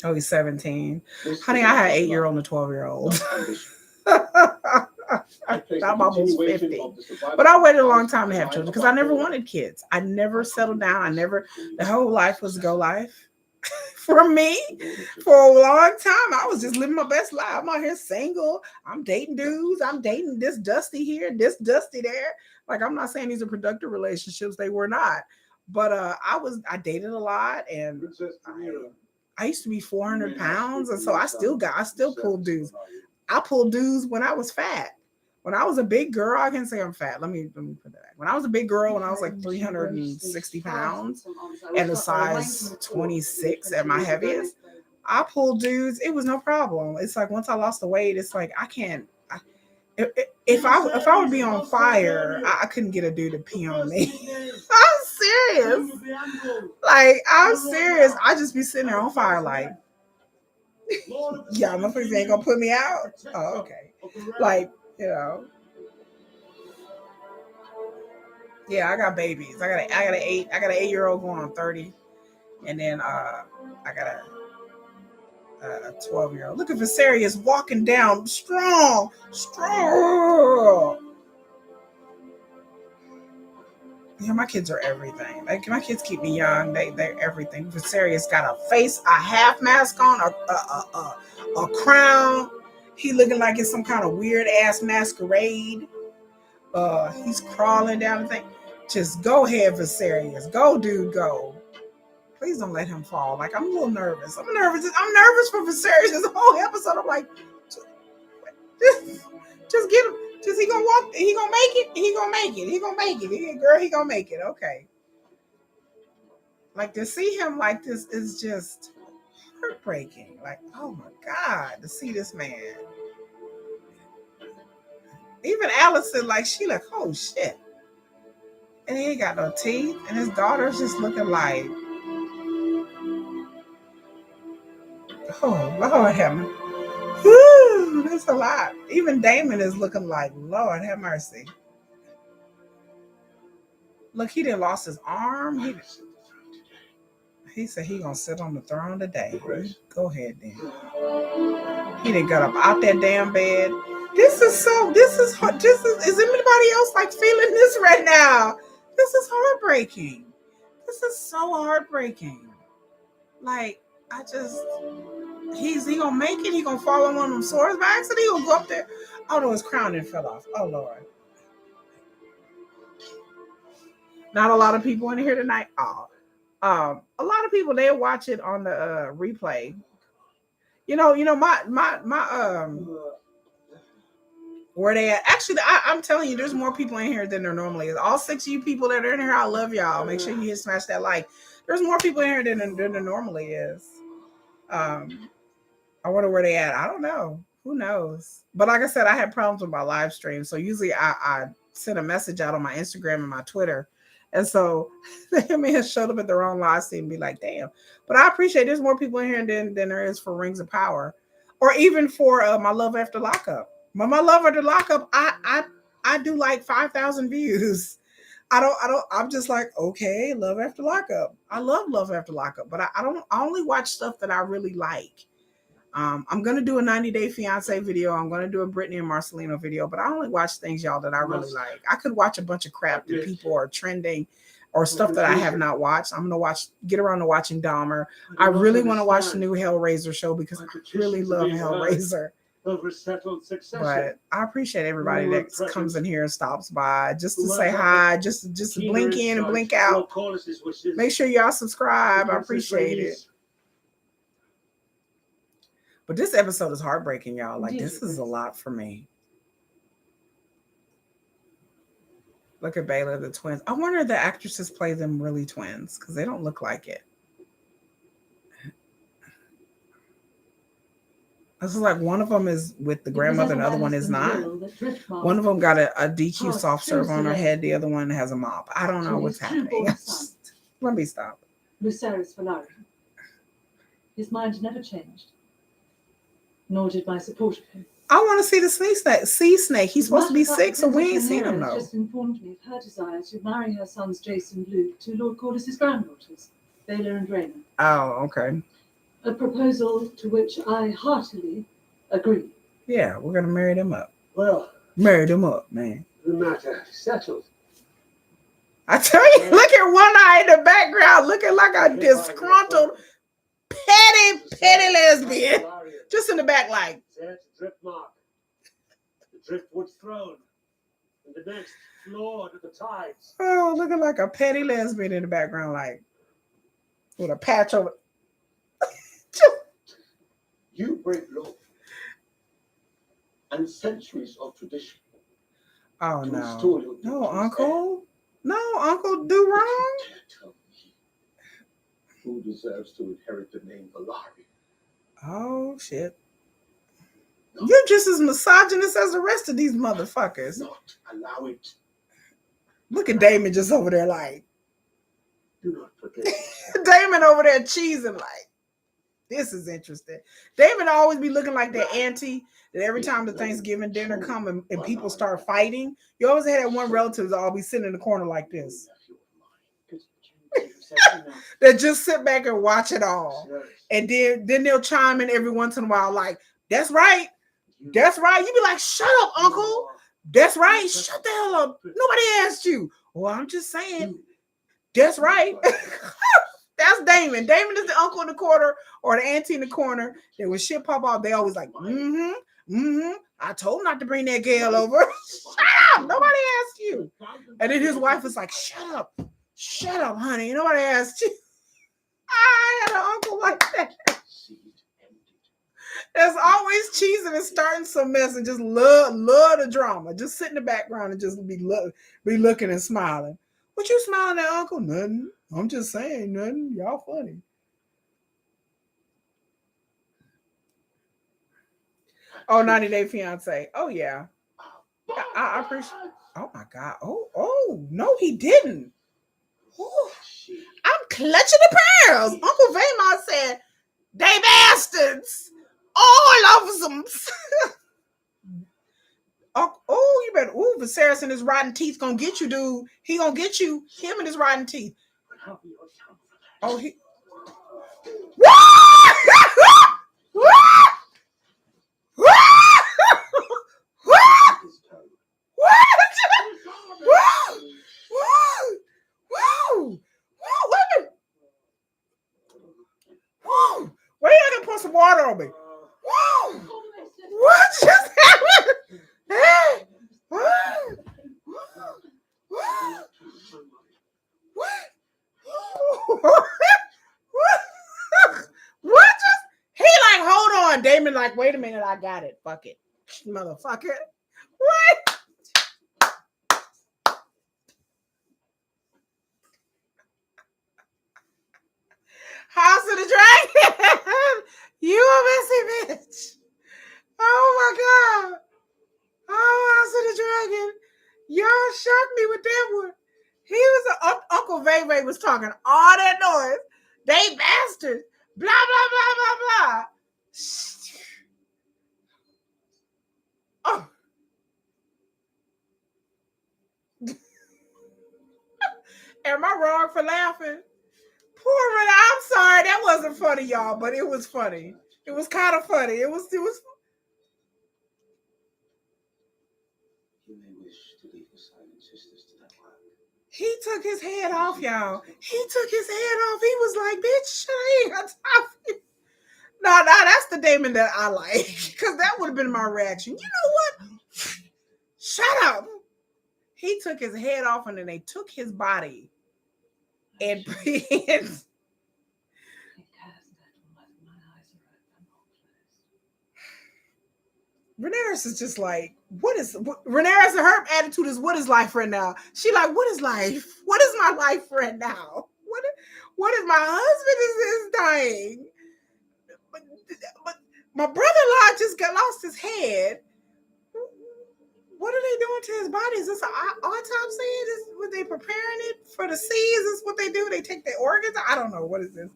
oh, he's 17. Honey, I had an 8-year-old and a 12-year-old. I'm almost 50. But I waited a long time to have children because I never wanted kids. I never settled down. The whole life was go life for me. For a long time, I was just living my best life. I'm out here single. I'm dating dudes. I'm dating this Dusty here, this Dusty there. Like, I'm not saying these are productive relationships. They were not. But I dated a lot, and I used to be 400 pounds. And so I still pulled dudes. I pulled dudes when I was fat. When I was a big girl, I can say I'm fat. Let me put that back. When I was a big girl, when I was like 360 pounds and a size 26 at my heaviest, I pulled dudes. It was no problem. It's like once I lost the weight, it's like I can't. If I would be on fire, I couldn't get a dude to pee on me. I'm serious. Like, I'm serious. I just be sitting there on fire, like, yeah, motherfuckers ain't gonna put me out. Oh, okay. Like, yeah, I got babies. I got an 8-year-old going on 30, and then I got a 12-year-old. Look at Viserius walking down strong. Yeah, my kids are everything. Like, my kids keep me young. They're everything. Viserius got a face, a half mask on, a crown. He looking like it's some kind of weird ass masquerade. He's crawling down the thing. Just go ahead, Viserius. Go, dude, go. Please don't let him fall. Like, I'm a little nervous. I'm nervous for Viserius. This whole episode, I'm like, just get him. Just he gonna walk. He gonna make it. He gonna make it. He gonna make it. Girl, he gonna make it. Okay. Like, to see him like this is just heartbreaking. Like, oh my God, to see this man. Even Allison, like, she like, oh shit. And he ain't got no teeth. And his daughter's just looking like, oh Lord have mercy. Whew, that's a lot. Even Damon is looking like, Lord have mercy. Look, he done lost his arm. He said he gonna sit on the throne today. Go ahead then. He done got up out that damn bed. Is anybody else like feeling this right now? This is heartbreaking. This is so heartbreaking. Like, he gonna make it. He gonna fall on one of them swords by accident. He gonna go up there. Oh no, his crown didn't fell off. Oh Lord. Not a lot of people in here tonight. Oh, a lot of people, they'll watch it on the replay. My where they at? Actually, I'm telling you, there's more people in here than there normally is. All 6 of you people that are in here, I love y'all. Make sure you smash that like. There's more people in here than there normally is. I wonder where they at. I don't know. Who knows? But like I said, I had problems with my live stream. So usually I send a message out on my Instagram and my Twitter. And so they may have showed up at the wrong live stream and be like, damn. But I appreciate there's more people in here than there is for Rings of Power. Or even for my Love After Lockup. My Love After Lockup, I do like 5,000 views. I'm just like, okay, Love After Lockup. I love Love After Lockup, but I only watch stuff that I really like. I'm going to do a 90 Day Fiance video. I'm going to do a Brittany and Marcelino video, but I only watch things, y'all, that I really like. I could watch a bunch of crap that people are trending or stuff that I have not watched. I'm going to get around to watching Dahmer. I really want to watch the new Hellraiser show because I really love Hellraiser. But I appreciate everybody that comes in here and stops by just to say hi, just blink in and blink out. Make sure y'all subscribe. I appreciate it. But this episode is heartbreaking, y'all. Like, this is a lot for me. Look at Bela, the twins. I wonder if the actresses play them really twins because they don't look like it. This is like one of them is with the grandmother and the other one is not. One of them got a DQ soft serve on her head. The other one has a mop. I don't know what's happening. Let me stop. Lucerys Valerian. His mind never changed. Nor did my support of him. I want to see the sea snake. He's supposed to be 6, so we ain't seen him though. Just informed me of her desire to marry her sons Jason and Luke to Lord Cordis's granddaughters, Bela and Rhaena. Oh, okay. A proposal to which I heartily agree. Yeah, we're gonna marry them up. Well, Marry them up, man. the matter settled. I tell you, look at one eye in the background, looking like a disgruntled, petty lesbian. Just in the back, like. There's Driftmark, the driftwood throne, and the next floored at the tides. Oh, looking like a petty lesbian in the background, like with a patch over. You break law and centuries of tradition. Oh to no, restore your no, daughter's Uncle, no, Uncle, do wrong. heir. Tell me, who deserves to inherit the name Valari? Oh shit, you're just as misogynist as the rest of these motherfuckers. Not allow it. Look at Damon just over there, like Do not forget. Damon over there cheesing, like. This is interesting. David always be looking like that auntie that every time the Thanksgiving dinner come and people start fighting, you always have that one relative that always sitting in the corner like this. That just sit back and watch it all. And then they'll chime in every once in a while like, that's right. That's right. You be like, shut up, uncle. That's right. Shut the hell up. Nobody asked you. Well, I'm just saying. That's right. That's Damon. Damon is the uncle in the corner or the auntie in the corner. That when shit pop off, they always like, I told him not to bring that girl over. Shut up. Nobody asked you. And then his wife was like, shut up. Shut up, honey. Nobody asked you. I had an uncle like that. That's always cheesing and starting some mess and just love the drama. Just sit in the background and just be looking and smiling. What you smiling at, Uncle? Nothing. I'm just saying nothing. Y'all funny. Oh, 90 Day Fiance. Oh, yeah. I appreciate. Oh, my God. Oh, no, he didn't. Ooh, I'm clutching the pearls. Uncle Vaymont said, they bastards. All of them. Oh, you better. Ooh, Viserys and his rotten teeth gonna get you, dude. He gonna get you. Him and his rotten teeth. Oh, he. Wait, I can pour some water on me. Whoa! What just happened? Hey! What? What just? He like, hold on, Damon. Like, wait a minute, I got it. Fuck it, motherfucker. What? House of the Dragon. You a messy bitch. Oh my God. Oh, House of the Dragon. Y'all shocked me with that one. He was Uncle Vay was talking all that noise. They bastards. Blah, blah, blah, blah, blah. Oh. Am I wrong for laughing? Poor Renee. I'm sorry. That wasn't funny, y'all, but it was funny. It was kind of funny. It was. You may wish to leave the Silent Sisters to that work. He took his head off, y'all. He took his head off. He was like, bitch, I ain't got time for you. No, that's the Damon that I like. Because that would have been my reaction. You know what? Shut up. He took his head off and then they took his body and Rhaenyra is just like, Rhaenyra's her attitude is, what is life right now? She like, what is life? What is my life right now? What is my husband is dying? But my brother-in-law just lost his head. What are they doing to his body? Is this an autopsy? Were they preparing it for the sea? Is this what they do? They take their organs? I don't know. What is this?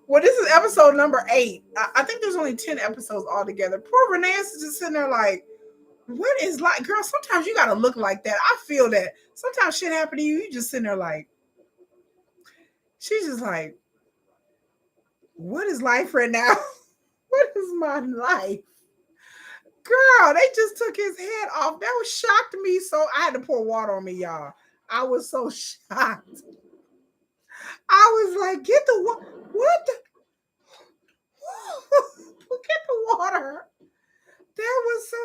Well, this is episode number 8. I think there's only 10 episodes altogether. Poor Renee is just sitting there like, what is life? Girl, sometimes you got to look like that. I feel that. Sometimes shit happen to you. You just sitting there like, she's just like, what is life right now? What is my life? Girl, they just took his head off. That was shocked me. So I had to pour water on me, y'all. I was so shocked. I was like, get the water. What the? Get the water. That was so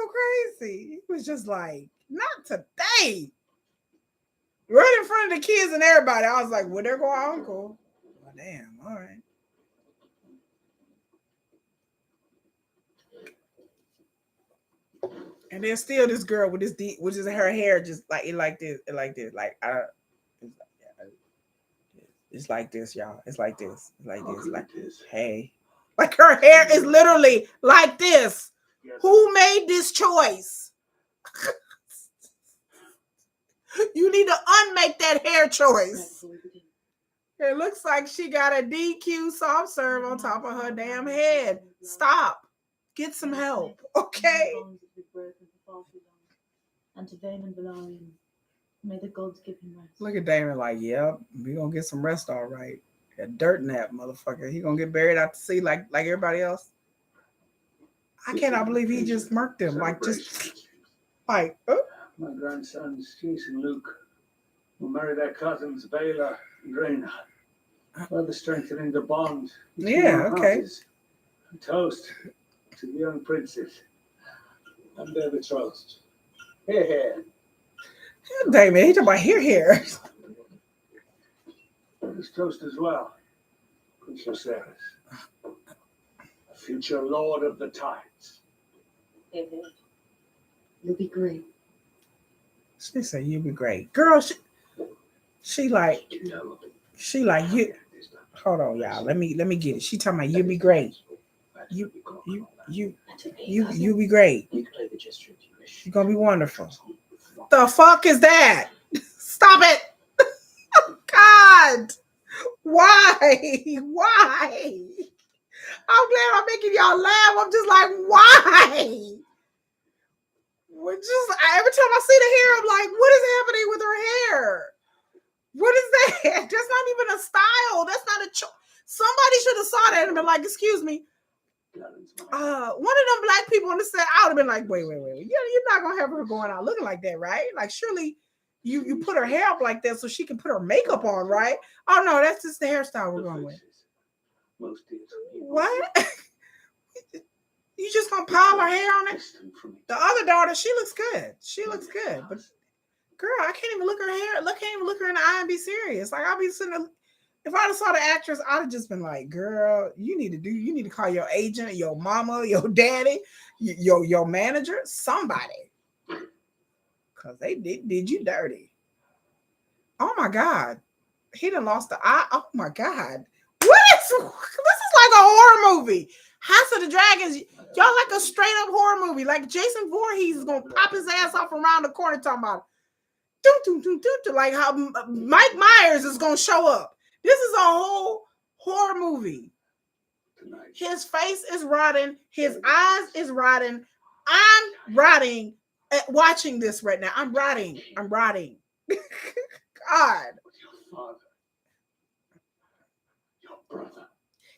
crazy. He was just like, not today. Right in front of the kids and everybody. I was like, well, there go our uncle. Oh, damn. All right. And there's still this girl with this deep, which is her hair just like this. It's like this, y'all. It's like this. It's like this. Like this. Hey. Like her hair is literally like this. Yes. Who made this choice? You need to unmake that hair choice. It looks like she got a DQ soft serve on top of her damn head. Stop. Get some help, okay? And to Daemon Velaryon, may the gods give him rest. Look at Damon like, yep, we gonna get some rest, all right. A dirt nap, motherfucker. He gonna get buried out to sea like everybody else. I cannot believe he just murked him. Like, just like, oh. My grandsons, Keith and Luke, will marry their cousins, Baela and Rhaena, further strengthening the bond. Yeah, okay. A toast to the young princes and their betrothed. Hear, hear. Damon, he talking about here. This toast as well, Princess Aerys, a future lord of the tides. Hear, hear. You'll be great. She said, you'll be great. Girl, she like, you. Hold on, y'all. Let me get it. She talking about you'll be great. You be great. You're gonna be wonderful. The fuck is that? Stop it. God. Why? I'm glad I'm making y'all laugh. I'm just like, why? Every time I see the hair, I'm like, what is happening with her hair? What is that? That's not even a style. That's not a choice. Somebody should have saw that and been like, excuse me. One of them black people on the set, I would have been like, wait. You're not gonna have her going out looking like that, right? Like, surely you put her hair up like that so she can put her makeup on, right? Oh no, that's just the hairstyle we're going with. What? You just gonna pile her hair on it? The other daughter, she looks good. But girl, I can't even look her hair. Can't even look her in the eye and be serious. Like, I'll be sitting there. If I'd have saw the actress, I'd have just been like, girl, you need to call your agent, your mama, your daddy, your manager, somebody. Because they did you dirty. Oh my God. He done lost the eye. Oh my God. What? is like a horror movie. House of the Dragons, y'all like a straight up horror movie. Like Jason Voorhees is gonna pop his ass off around the corner talking about like how Mike Myers is gonna show up. This is a whole horror movie. Tonight. His face is rotting. His eyes is rotting. I'm rotting at watching this right now. I'm rotting. God. Your father. Your brother.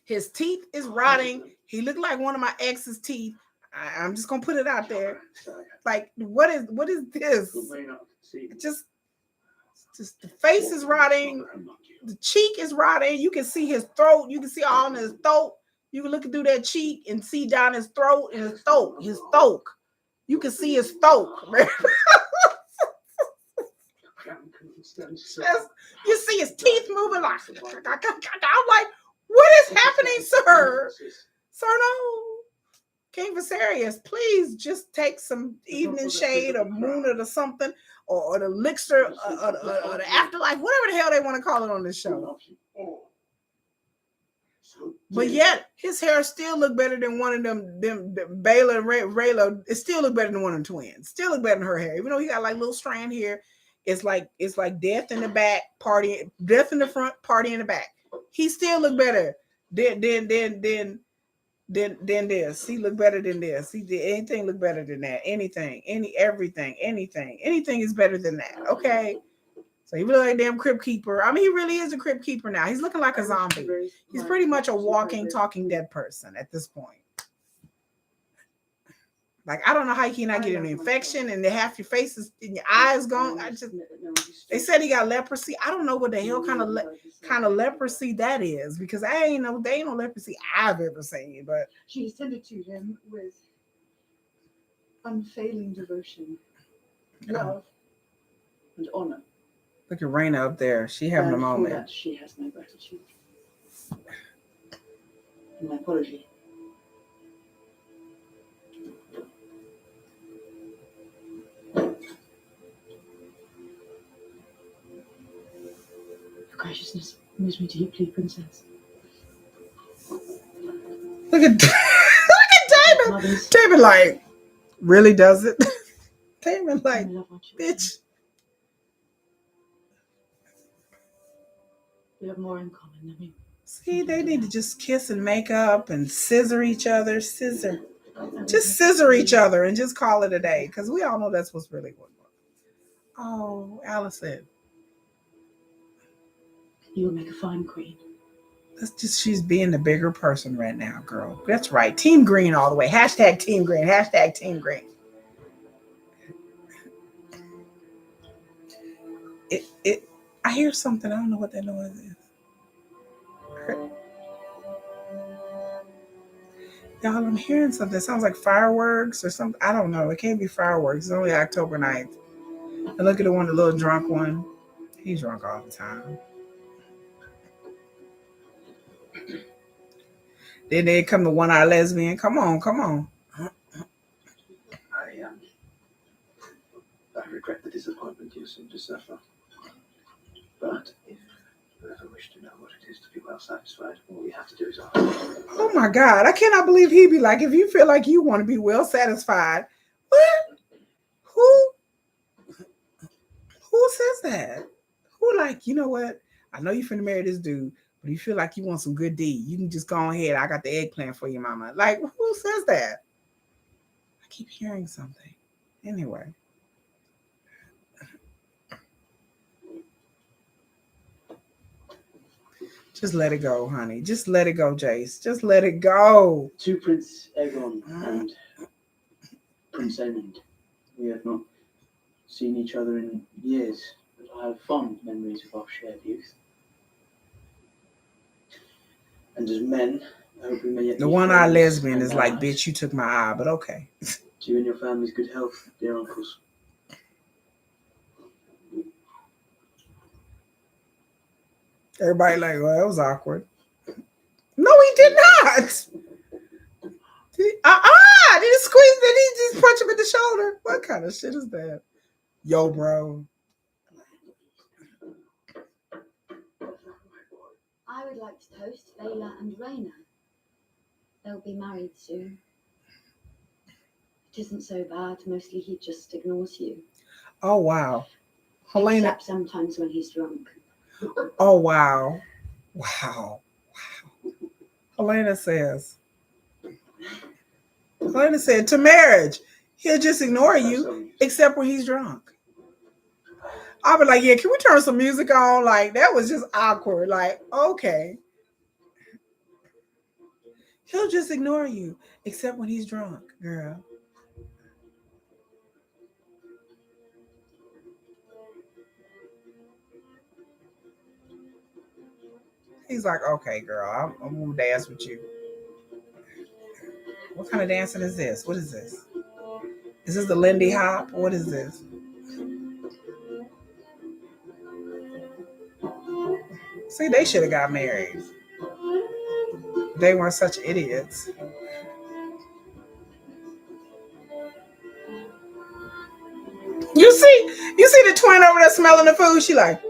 His teeth is rotting. He looked like one of my ex's teeth. I'm just gonna put it out there. Like, what is this? Who may not see me. Just the face is rotting. The cheek is rotting. You can see his throat. You can see all in his throat. You can look through that cheek and see down his throat and his throat. You can see his throat. You see his teeth moving like. I'm like, what is happening, sir? Sir, no. King Viserys, please just take some evening shade or moon or something, or the elixir or the afterlife, whatever the hell they want to call it on this show. But yet his hair still look better than one of them Baela and Rayla. It still look better than one of them twins. Still look better than her hair, even though he got like little strand here. It's like death in the back, party, death in the front, party in the back. He still look better than this. He look better than this. He did anything look better than that. Anything is better than that. Okay. So he look like a damn crypt keeper. I mean, he really is a crypt keeper now. He's looking like a zombie. He's pretty much a walking, talking dead person at this point. Like, I don't know how you cannot get an infection and half your face is and your eyes gone. They said he got leprosy. I don't know what the hell kind of leprosy that is, because they ain't no leprosy I've ever seen. But she tended to him with unfailing devotion, love, and honor. Look at Raina up there. She having a moment. For that, she has my gratitude. And my apology. Your graciousness moves me deeply, Princess. Look at David. David, like, really does it? David, like, bitch. We have more in common than we. See, they need to just kiss and make up and scissor each other. Just scissor each other and just call it a day, because we all know that's what's really going on. Oh, Allison. You will make a fine queen. She's being the bigger person right now, girl. That's right. Team Green all the way. Hashtag Team Green. Hashtag Team Green. I hear something. I don't know what that noise is. Y'all, I'm hearing something. It sounds like fireworks or something. I don't know. It can't be fireworks. It's only October 9th. And look at the little drunk one. He's drunk all the time. Then they come to one-eyed lesbian. Come on. I regret the disappointment you seem to suffer. But if you ever wish to know what it is to be well satisfied, all you have to do is ask. Oh my God. I cannot believe he'd be like, if you feel like you want to be well satisfied, what? Who says that? Who like, you know what? I know you're finna marry this dude, but you feel like you want some good D, you can just go ahead. I got the eggplant for you, mama. Like, who says that? I keep hearing something. Anyway. Just let it go, honey. Just let it go, Jace. Just let it go. To Prince Aegon and Prince Aemond, we have not seen each other in years, but I have fond memories of our shared youth. And as men, I hope we may yet The one-eyed lesbian is like, bitch, you took my eye, but okay. To you and your family's good health, dear uncles. Everybody like, well, that was awkward. No, he did not. Did he squeeze? Did he just punch him in the shoulder? What kind of shit is that? Yo, bro. I would like to toast Vela and Raina. They'll be married soon. It isn't so bad. Mostly he just ignores you. Oh wow. Helena. Except sometimes when he's drunk. Oh wow. Wow. Helena said to marriage, he'll just ignore you except when he's drunk. I'll be like, yeah, can we turn some music on? Like, that was just awkward. Like, okay. He'll just ignore you except when he's drunk, girl. He's like, okay, girl, I'm gonna dance with you. What kind of dancing is this? What is this? Is this the Lindy Hop? What is this? See, they should have got married. They weren't such idiots. You see the twin over there smelling the food? She like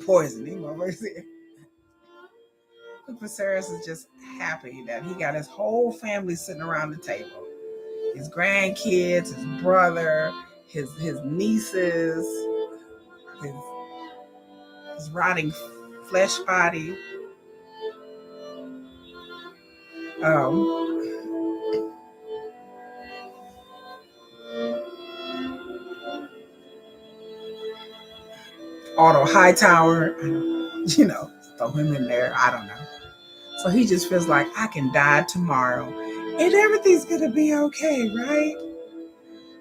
poison. Viserys is just happy that he got his whole family sitting around the table. His grandkids, his brother, his nieces, his rotting flesh body. Otto Hightower, throw him in there. I don't know. So he just feels like I can die tomorrow and everything's going to be okay, right?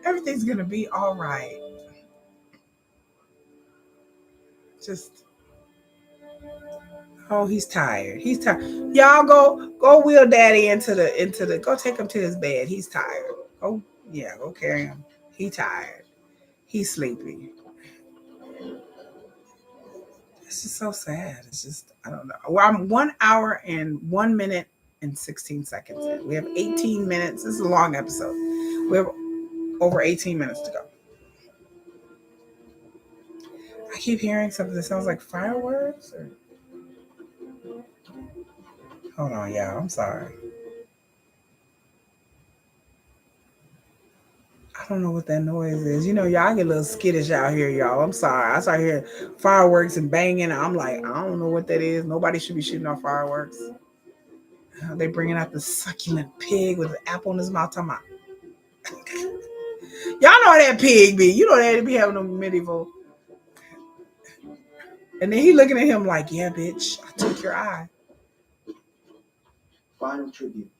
Everything's going to be all right. He's tired. He's tired. Y'all go wheel daddy into the go take him to his bed. He's tired. Go carry him. He's tired. He's sleepy. It's just so sad. It's just, I don't know. Well, I'm 1 hour and 1 minute and 16 seconds in. We have 18 minutes. This is a long episode. We have over 18 minutes to go. I keep hearing something that sounds like fireworks. Hold on, y'all. I'm sorry. I don't know what that noise is. Y'all get a little skittish out here, y'all. I'm sorry. I start hearing fireworks and banging. I'm like, I don't know what that is. Nobody should be shooting off fireworks. They bringing out the succulent pig with an apple in his mouth. Talking about. Y'all know how that pig be. They be having them medieval. And then he looking at him like, yeah, bitch, I took your eye. Final tribute.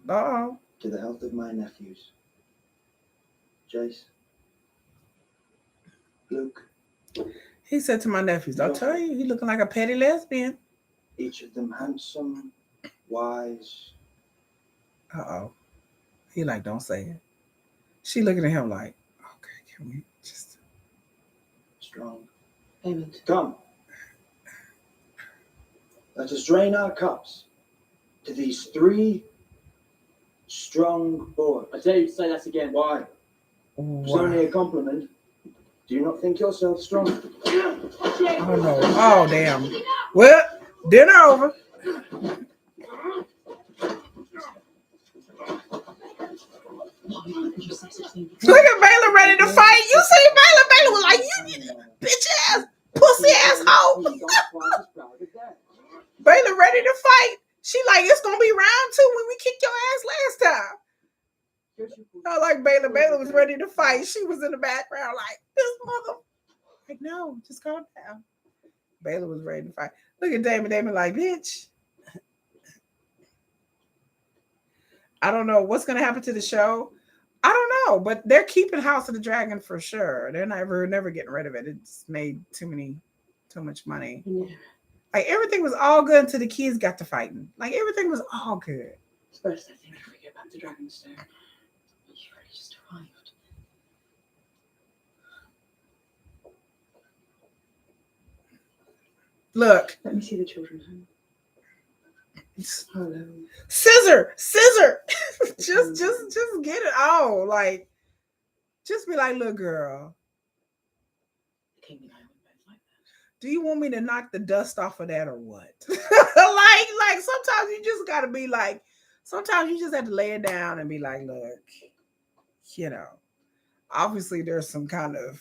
Uh-oh. To the health of my nephews. Jace. Luke. He said to my nephews, I'll tell you, he looking like a petty lesbian. Each of them handsome, wise. Uh-oh. He like, don't say it. She looking at him like, okay, can we just... Strong. Payment. Come. Let us drain our cups to these 3 strong boys. I dare you to say that again. Why? It's only a compliment. Do you not think yourself strong? Oh no. Oh damn. Well, dinner over. Look at Baylor ready to fight. You see Baylor? Baylor was like, you bitch ass, pussy asshole. Baylor ready to fight. She like, it's gonna be round 2 when we kick your ass last time. I like Baylor. Baylor was ready to fight. She was in the background like, this mother. Like, no, just calm down. Baylor was ready to fight. Look at Damon. Damon like, bitch. I don't know what's gonna happen to the show. I don't know, but they're keeping House of the Dragon for sure. They're never getting rid of it. It's made too much money. Yeah. Like everything was all good until the kids got to fighting. Like everything was all good. It's best, I think, if we get back to Dragonstone. You've already just arrived. Look. Let me see the children home. Hello. Scissor. just get it all. Like, just be like, look, girl. The king and I were both like that. do you want me to knock the dust off of that or what? like sometimes you just gotta be like, sometimes you just have to lay it down and be like, look, you know, obviously there's some kind of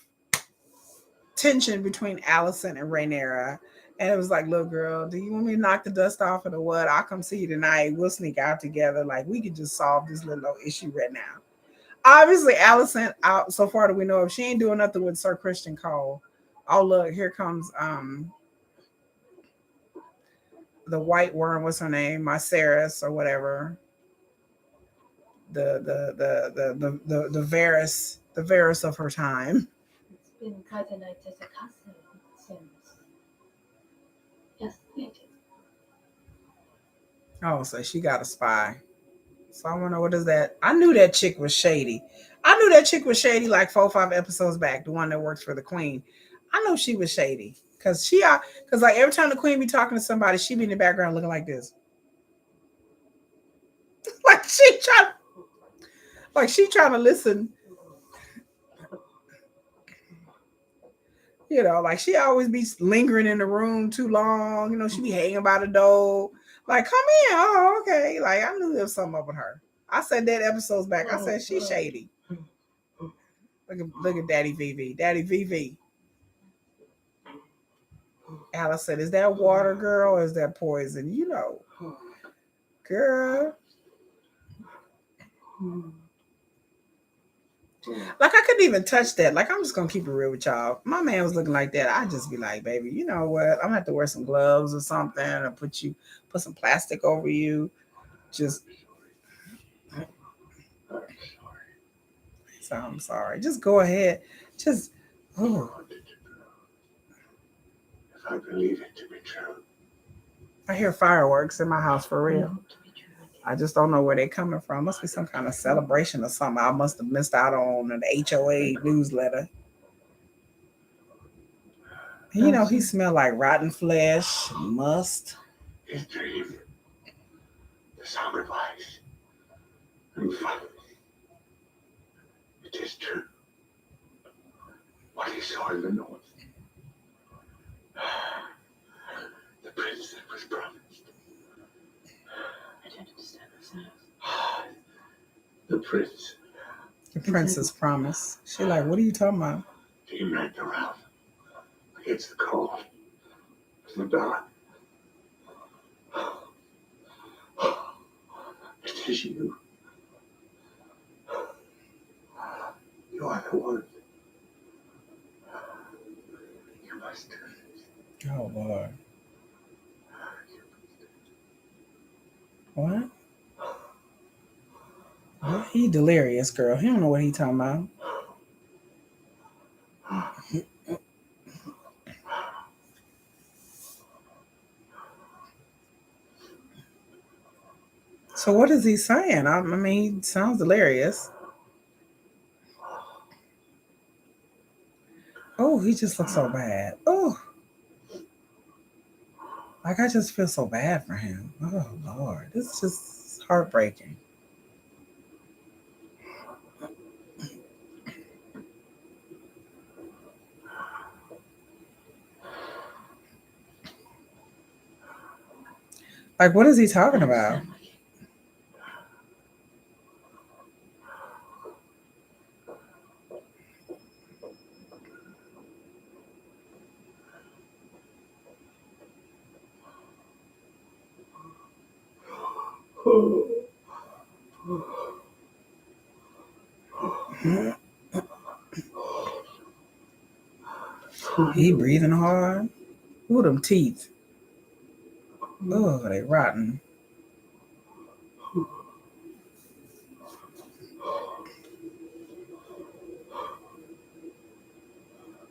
tension between Allison and Rhaenyra. And it was like, look, girl, do you want me to knock the dust off or what? I'll come see you tonight. We'll sneak out together. Like, we could just solve this little issue right now. Obviously, Allison, out so far that we know of, she ain't doing nothing with Sir Christian Cole. Oh, look, here comes the white worm, what's her name? Myceres or whatever. The Varys of her time. It's been quite a night at the castle since. Yes, it is. Oh, so she got a spy. So I wonder what is that? I knew that chick was shady. I knew that chick was shady like 4 or 5 episodes back, the one that works for the queen. I know she was shady. Cause like every time the queen be talking to somebody, she be in the background looking like this. she trying to listen. You know, like she always be lingering in the room too long. You know, she be hanging by the door. Like, come in. Oh, okay. Like, I knew there was something up with her. I said that episodes back. I said she's shady. Look at Daddy VV. Daddy VV. Alice said, is that water, girl, or is that poison? You know. Girl. Like, I couldn't even touch that. Like, I'm just going to keep it real with y'all. My man was looking like that. I'd just be like, baby, you know what? I'm going to have to wear some gloves or something or put some plastic over you. Just. So I'm sorry. Just go ahead. Just. Oh. If I believe it to be true. I hear fireworks in my house for real. I just don't know where they're coming from. Must be some kind of celebration or something. I must have missed out on an HOA newsletter. You know, he smelled like rotten flesh, must. His dream, the sacrifice, and fun. It is true. What he saw in the north. The prince that was promised. I don't understand myself. The prince. The princess promise. She like, what are you talking about? He ran around against the cold. The dark. It is you. You are the one. You must do this. Oh, Lord. What? He delirious, girl. He don't know what he talking about. So what is he saying? I mean, he sounds delirious. Oh, he just looks so bad. Oh. Like, I just feel so bad for him. Oh, Lord. This is just heartbreaking. Like, what is he talking about? He breathing hard. Ooh, them teeth. Oh, they rotten.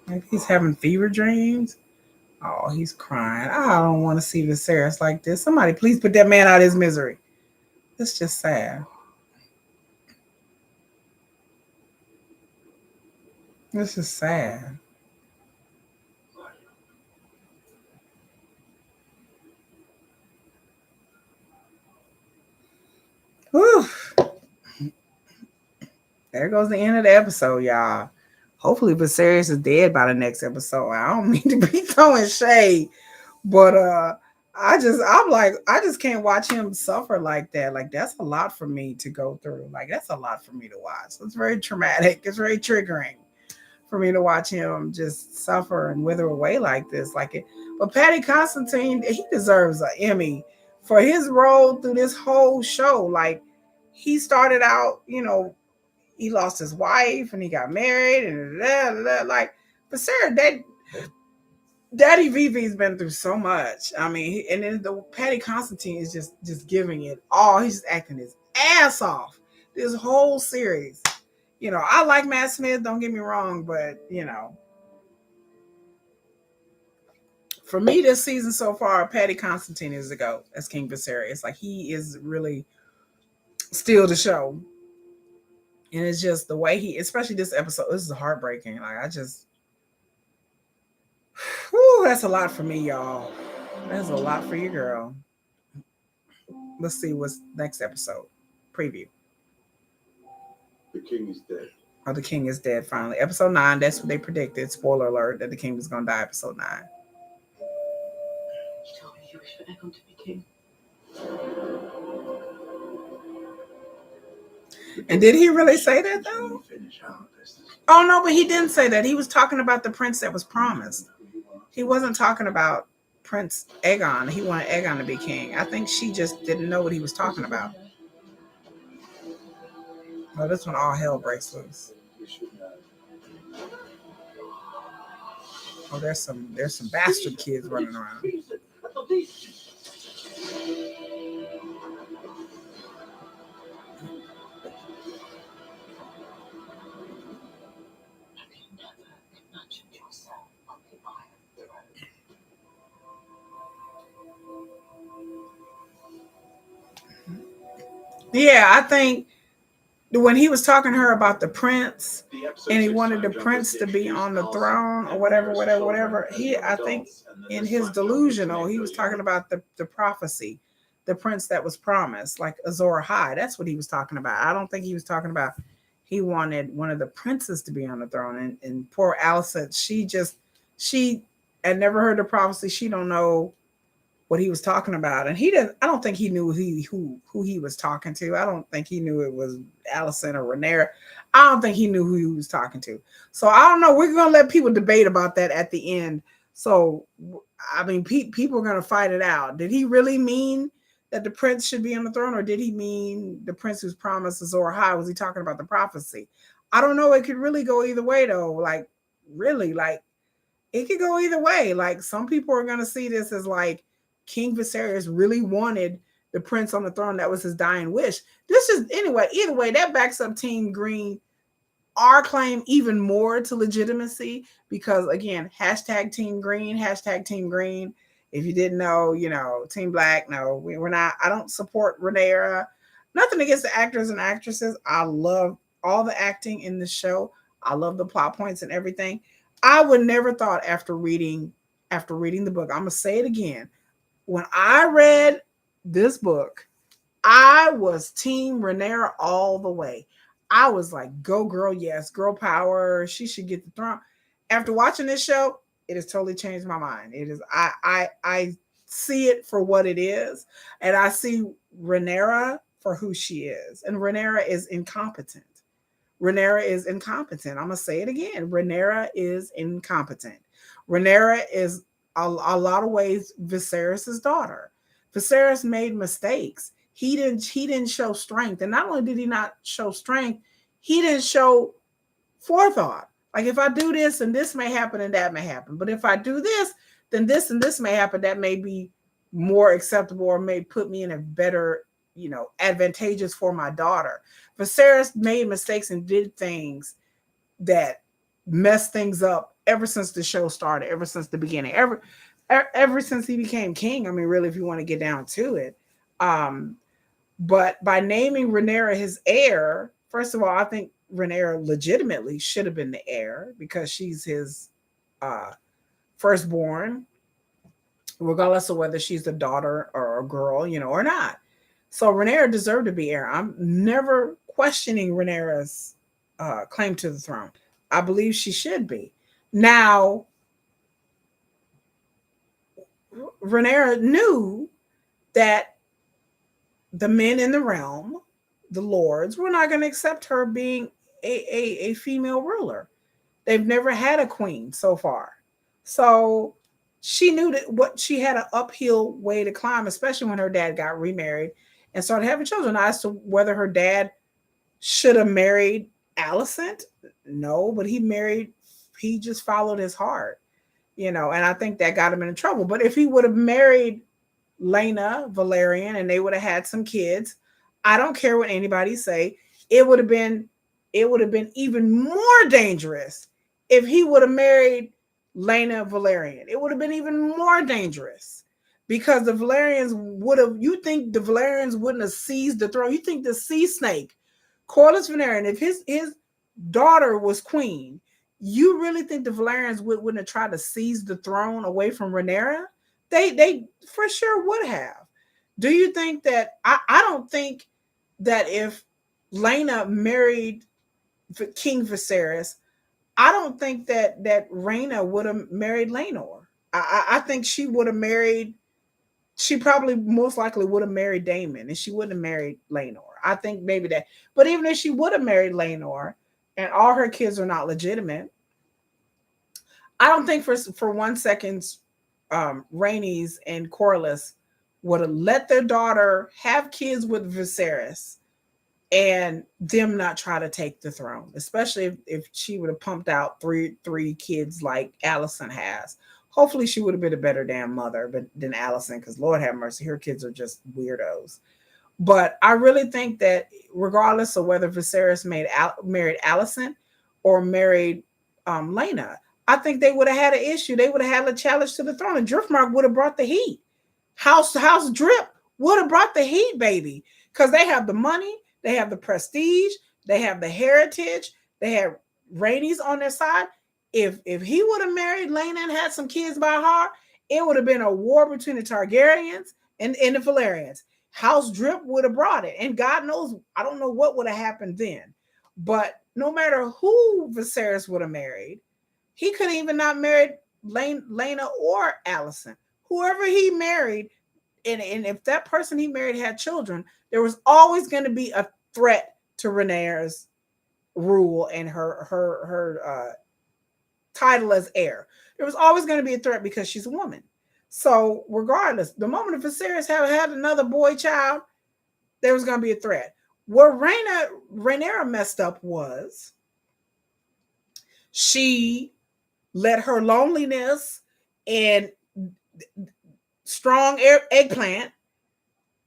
Maybe he's having fever dreams. Oh, he's crying. I don't want to see Viserys like this. Somebody please put that man out of his misery. It's just sad. This is sad. Whew. There goes the end of the episode, y'all. Hopefully Viserys is dead by the next episode. I don't mean to be throwing shade, but I just can't watch him suffer like that. Like that's a lot for me to go through. Like that's a lot for me to watch. It's very traumatic. It's very triggering for me to watch him just suffer and wither away like this. But Patty Constantine, he deserves an Emmy for his role through this whole show. Like he started out, he lost his wife and he got married and like, but Sarah, Daddy Vivi's been through so much. I mean, and then the Patty Constantine is just giving it all. He's just acting his ass off this whole series. I like Matt Smith, don't get me wrong, but for me this season so far, Patty Constantine is the GOAT as King Viserys. Like he is really still the show. And it's just the way especially this episode, this is heartbreaking. Like that's a lot for me, y'all. That's a lot for you, girl. Let's see what's next episode. Preview. The king is dead. Oh, the king is dead finally. Episode 9, that's what they predicted. Spoiler alert, that the king was going to die episode 9. You told me you wish for Aegon to be king. And did he really say that, though? Oh, no, but he didn't say that. He was talking about the prince that was promised. He wasn't talking about Prince Aegon. He wanted Aegon to be king. I think she just didn't know what he was talking about. Oh, this one, all hell breaks loose. Oh, there's some bastard kids running around. Yeah, I think when he was talking to her about the prince and he wanted the prince to be on the throne or whatever, I think in his delusional, he was talking about the prophecy, the prince that was promised, like Azor Ahai. That's what he was talking about. I don't think he was talking about he wanted one of the princes to be on the throne. And poor Alicent, she had never heard the prophecy. She don't know what he was talking about, and I don't think he knew who he was talking to. I don't think he knew it was Alicent or Rhaenyra. I don't think he knew who he was talking to. So I don't know. We're gonna let people debate about that at the end. So I mean, people are gonna fight it out. Did he really mean that the prince should be on the throne, or did he mean the prince who's promised Azor Ahai? Was he talking about the prophecy? I don't know. It could really go either way, though. Like really, like it could go either way. Like some people are gonna see this as like King Viserys really wanted the prince on the throne. That was his dying wish. Either way, that backs up Team Green, our claim even more to legitimacy, because again, #Team Green, #Team Green. If you didn't know, Team Black, no, we're not. I don't support Rhaenyra. Nothing against the actors and actresses. I love all the acting in the show. I love the plot points and everything. I would never thought after reading the book, I'm gonna say it again. When I read this book, I was Team Rhaenyra all the way. I was like, go girl, yes, girl power. She should get the throne. After watching this show, it has totally changed my mind. It is, I see it for what it is, and I see Rhaenyra for who she is. And Rhaenyra is incompetent. Rhaenyra is incompetent. I'm gonna say it again. Rhaenyra is incompetent. Rhaenyra is a lot of ways Viserys' daughter. Viserys made mistakes. He didn't show strength. And not only did he not show strength, he didn't show forethought. Like if I do this and this may happen and that may happen. But if I do this, then this and this may happen. That may be more acceptable or may put me in a better, advantageous for my daughter. Viserys made mistakes and did things that messed things up ever since the show started, ever since the beginning, ever since he became king. I mean, really, if you want to get down to it. But by naming Rhaenyra his heir, first of all, I think Rhaenyra legitimately should have been the heir because she's his firstborn, regardless of whether she's a daughter or a girl, or not. So Rhaenyra deserved to be heir. I'm never questioning Rhaenyra's claim to the throne. I believe she should be. Now, Rhaenyra knew that the men in the realm, the lords, were not going to accept her being a female ruler. They've never had a queen so far. So she knew that what she had an uphill way to climb, especially when her dad got remarried and started having children. As to whether her dad should have married Alicent, no, but he just followed his heart, and I think that got him into trouble. But if he would have married Laena Velaryon and they would have had some kids, I don't care what anybody say, it would have been even more dangerous if he would have married Laena Velaryon. It would have been even more dangerous because the Velaryons would have, you think the Velaryons wouldn't have seized the throne? You think the sea snake, Corlys Velaryon, if his daughter was queen, you really think the Velaryons wouldn't have tried to seize the throne away from Rhaenyra? They for sure would have. Do you think that, I don't think that if Laena married King Viserys, I don't think that Rhaena would have married Laenor. I think she would have married, she probably most likely would have married Daemon, and she wouldn't have married Laenor. I think maybe that. But even if she would have married Laenor and all her kids are not legitimate, I don't think for 1 second Rhaenys and Corlys would have let their daughter have kids with Viserys and them not try to take the throne, especially if she would have pumped out three kids like Alicent has. Hopefully she would have been a better damn mother than Alicent, because Lord have mercy, her kids are just weirdos. But I really think that regardless of whether Viserys married Alicent or married Laena, I think they would have had an issue. They would have had a challenge to the throne, and Driftmark would have brought the heat. House Drip would have brought the heat, baby, because they have the money, they have the prestige, they have the heritage, they have Rhaenys on their side. If he would have married Laena and had some kids by her, it would have been a war between the Targaryens and the Velaryons. House Drip would have brought it, and God knows, I don't know what would have happened then. But no matter who Viserys would have married, he couldn't even not married Laena or Alicent. Whoever he married, and if that person he married had children, there was always going to be a threat to Rhaenyra's rule and her title as heir. There was always going to be a threat because she's a woman. So regardless, the moment Viserys had another boy child, there was going to be a threat. Where Rhaenyra messed up was she let her loneliness and strong eggplant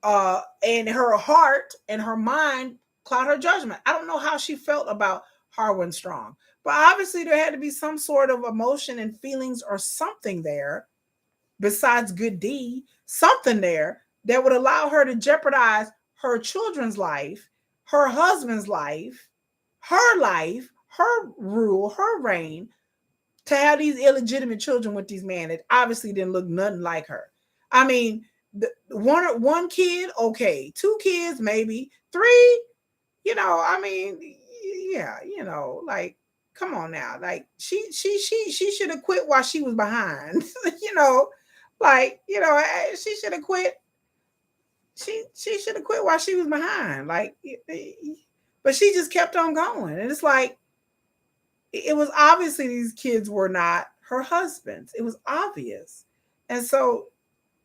and her heart and her mind cloud her judgment. I don't know how she felt about Harwin Strong, but obviously there had to be some sort of emotion and feelings or something there besides good deed, something there that would allow her to jeopardize her children's life, her husband's life, her rule, her reign, to have these illegitimate children with these men that obviously didn't look nothing like her. I mean, one kid, okay, 2 kids, maybe 3, I mean, yeah, like, come on now. Like, she should have quit while she was behind, like, she should have quit. She should have quit while she was behind. Like, but she just kept on going. And it's like, it was obviously these kids were not her husband's. It was obvious. And so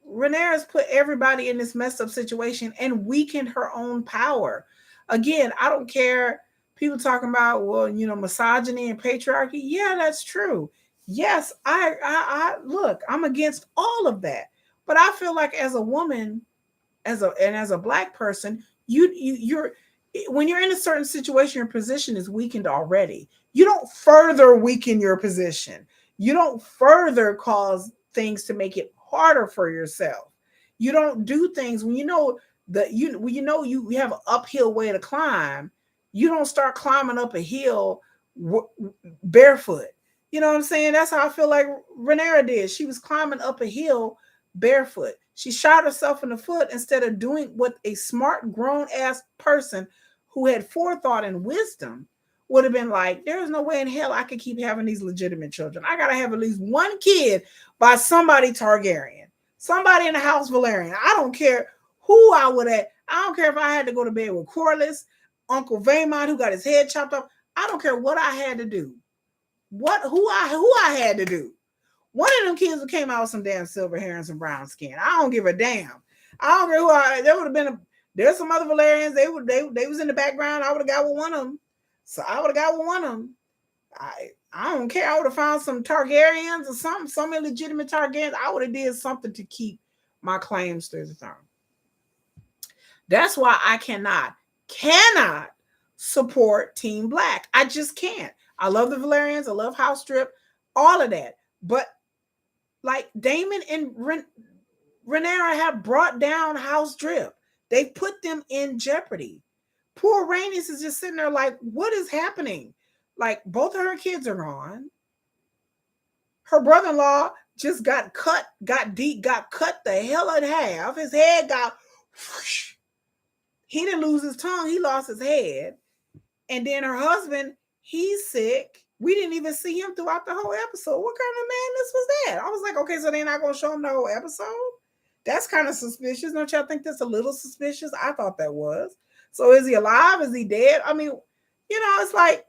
Rhaenyra's put everybody in this messed up situation and weakened her own power. Again, I don't care. People talking about, well, misogyny and patriarchy. Yeah, that's true. Yes, I look, I'm against all of that. But I feel like as a woman, as a Black person, you're when you're in a certain situation, your position is weakened already. You don't further weaken your position. You don't further cause things to make it harder for yourself. You don't do things when you know you have an uphill way to climb. You don't start climbing up a hill barefoot. You know what I'm saying? That's how I feel like Rhaenyra did. She was climbing up a hill barefoot. She shot herself in the foot instead of doing what a smart, grown-ass person who had forethought and wisdom would have been like, there's no way in hell I could keep having these legitimate children. I gotta have at least one kid by somebody Targaryen, somebody in the House Valerian. I don't care who I would have. I don't care if I had to go to bed with Corlys, Uncle Vaemond, who got his head chopped off. I don't care what I had to do. Who I had to do. One of them kids came out with some damn silver hair and some brown skin. I don't give a damn. I don't care who there would have been there's some other Valerians. They was in the background. I would have got with one of them. So I would have got with one of them. I don't care. I would have found some Targaryens or something, some illegitimate Targaryens. I would have did something to keep my claims to the throne. That's why I cannot support Team Black. I just can't. I love the Valerians. I love House Drip, all of that. But like Daemon and Rhaenyra have brought down House Drip. They put them in jeopardy. Poor Rhaenys is just sitting there like, what is happening? Like, both of her kids are gone. Her brother-in-law just got cut the hell in half. His head got whoosh. He didn't lose his tongue. He lost his head. And then her husband, he's sick. We didn't even see him throughout the whole episode. What kind of madness was that? I was like, okay, so they're not going to show him the whole episode? That's kind of suspicious. Don't y'all think that's a little suspicious? I thought that was. So is he alive? Is he dead? I mean, it's like,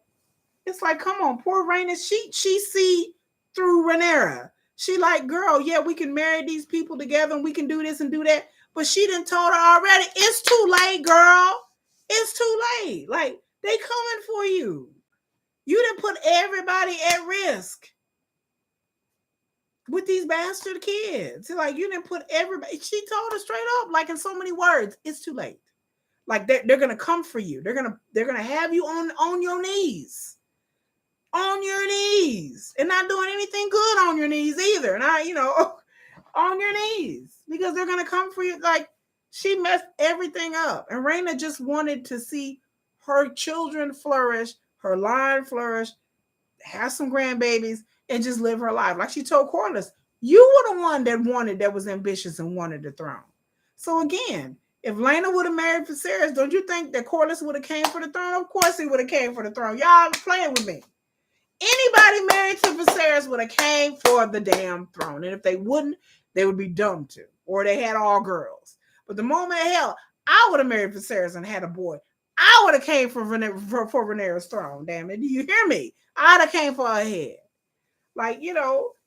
come on, poor Rhaenys. She see through Rhaenyra. She like, girl, yeah, we can marry these people together and we can do this and do that. But she done told her already, it's too late, girl. It's too late. Like, they coming for you. You done put everybody at risk with these bastard kids. Like, you didn't put everybody. She told her straight up, like in so many words, it's too late. Like they're gonna come for you. They're gonna have you on your knees. On your knees. And not doing anything good on your knees either. And on your knees. Because they're gonna come for you. Like, she messed everything up. And Rhaena just wanted to see her children flourish, her line flourish, have some grandbabies, and just live her life. Like she told Corlys, you were the one that was ambitious and wanted the throne. So again, if Laena would have married Viserys, don't you think that Corlys would have came for the throne? Of course he would have came for the throne. Y'all playing with me. Anybody married to Viserys would have came for the damn throne. And if they wouldn't, they would be dumb to. Or they had all girls. But the moment, hell, I would have married Viserys and had a boy, I would have came for Rhaenyra's throne, damn it. Do you hear me? I'd have came for her head. Like,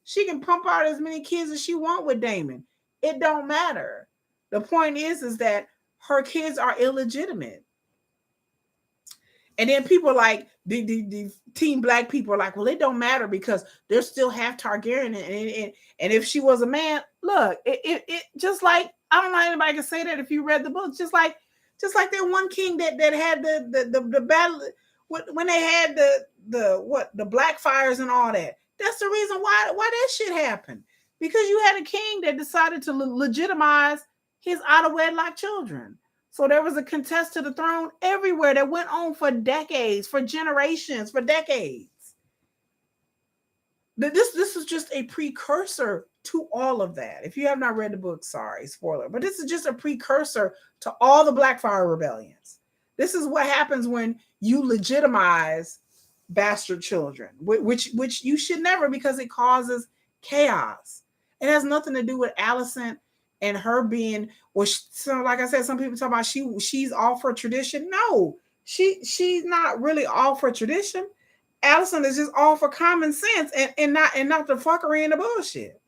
she can pump out as many kids as she want with Daemon. It don't matter. The point is that her kids are illegitimate. And then people like the Team Black people are like, well, it don't matter because they're still half Targaryen. And if she was a man, look, it just like, I don't know anybody can say that if you read the book, just like that one king that had the battle when they had the black fires and all that. That's the reason why that shit happened. Because you had a king that decided to legitimize his out of wedlock children. So there was a contest to the throne everywhere that went on for decades, for generations, for decades. This is just a precursor to all of that. If you have not read the book, sorry, spoiler. But this is just a precursor to all the Blackfire rebellions. This is what happens when you legitimize bastard children, which you should never, because it causes chaos. It has nothing to do with Alicent and her being, so like I said, some people talk about she's all for tradition. No, she's not really all for tradition. Alicent is just all for common sense and not the fuckery and the bullshit.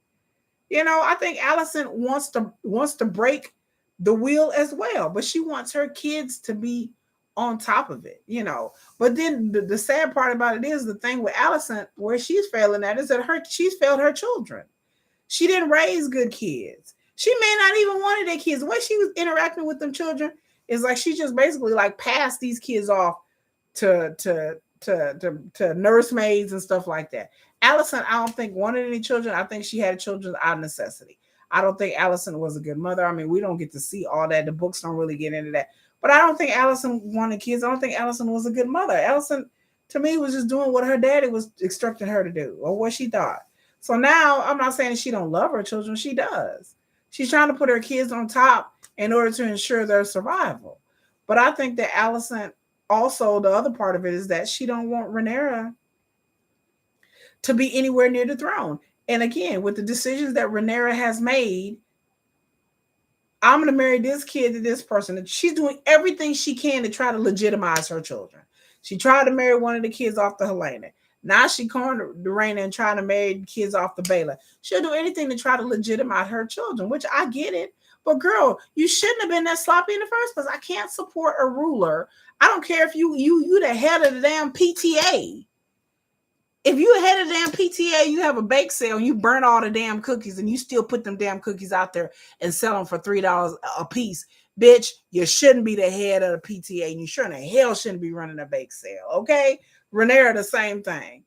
I think Alicent wants to break the wheel as well, but she wants her kids to be on top of it, But then the sad part about it is the thing with Alicent, where she's failing at, is that she's failed her children. She didn't raise good kids. She may not even wanted their kids. The way she was interacting with them children is like she just basically like passed these kids off to nursemaids and stuff like that. Alicent, I don't think wanted any children. I think she had children out of necessity. I don't think Alicent was a good mother. I mean, we don't get to see all that. The books don't really get into that. But I don't think Alicent wanted kids. I don't think Alicent was a good mother. Alicent, to me, was just doing what her daddy was instructing her to do, or what she thought. So now, I'm not saying she don't love her children. She does. She's trying to put her kids on top in order to ensure their survival. But I think that Alicent also the other part of it is that she don't want Rhaenyra to be anywhere near the throne. And again, with the decisions that Rhaenyra has made, I'm going to marry this kid to this person. She's doing everything she can to try to legitimize her children. She tried to marry one of the kids off the Helena. Now she cornered the Rhaena and trying to marry kids off the Baela. She'll do anything to try to legitimize her children, which I get it. But girl, you shouldn't have been that sloppy in the first place. I can't support a ruler. I don't care if you the head of the damn PTA. If you head of the damn PTA, you have a bake sale and you burn all the damn cookies and you still put them damn cookies out there and sell them for $3 a piece. Bitch, you shouldn't be the head of the PTA and you sure in the hell shouldn't be running a bake sale, okay? Rhaenyra, the same thing.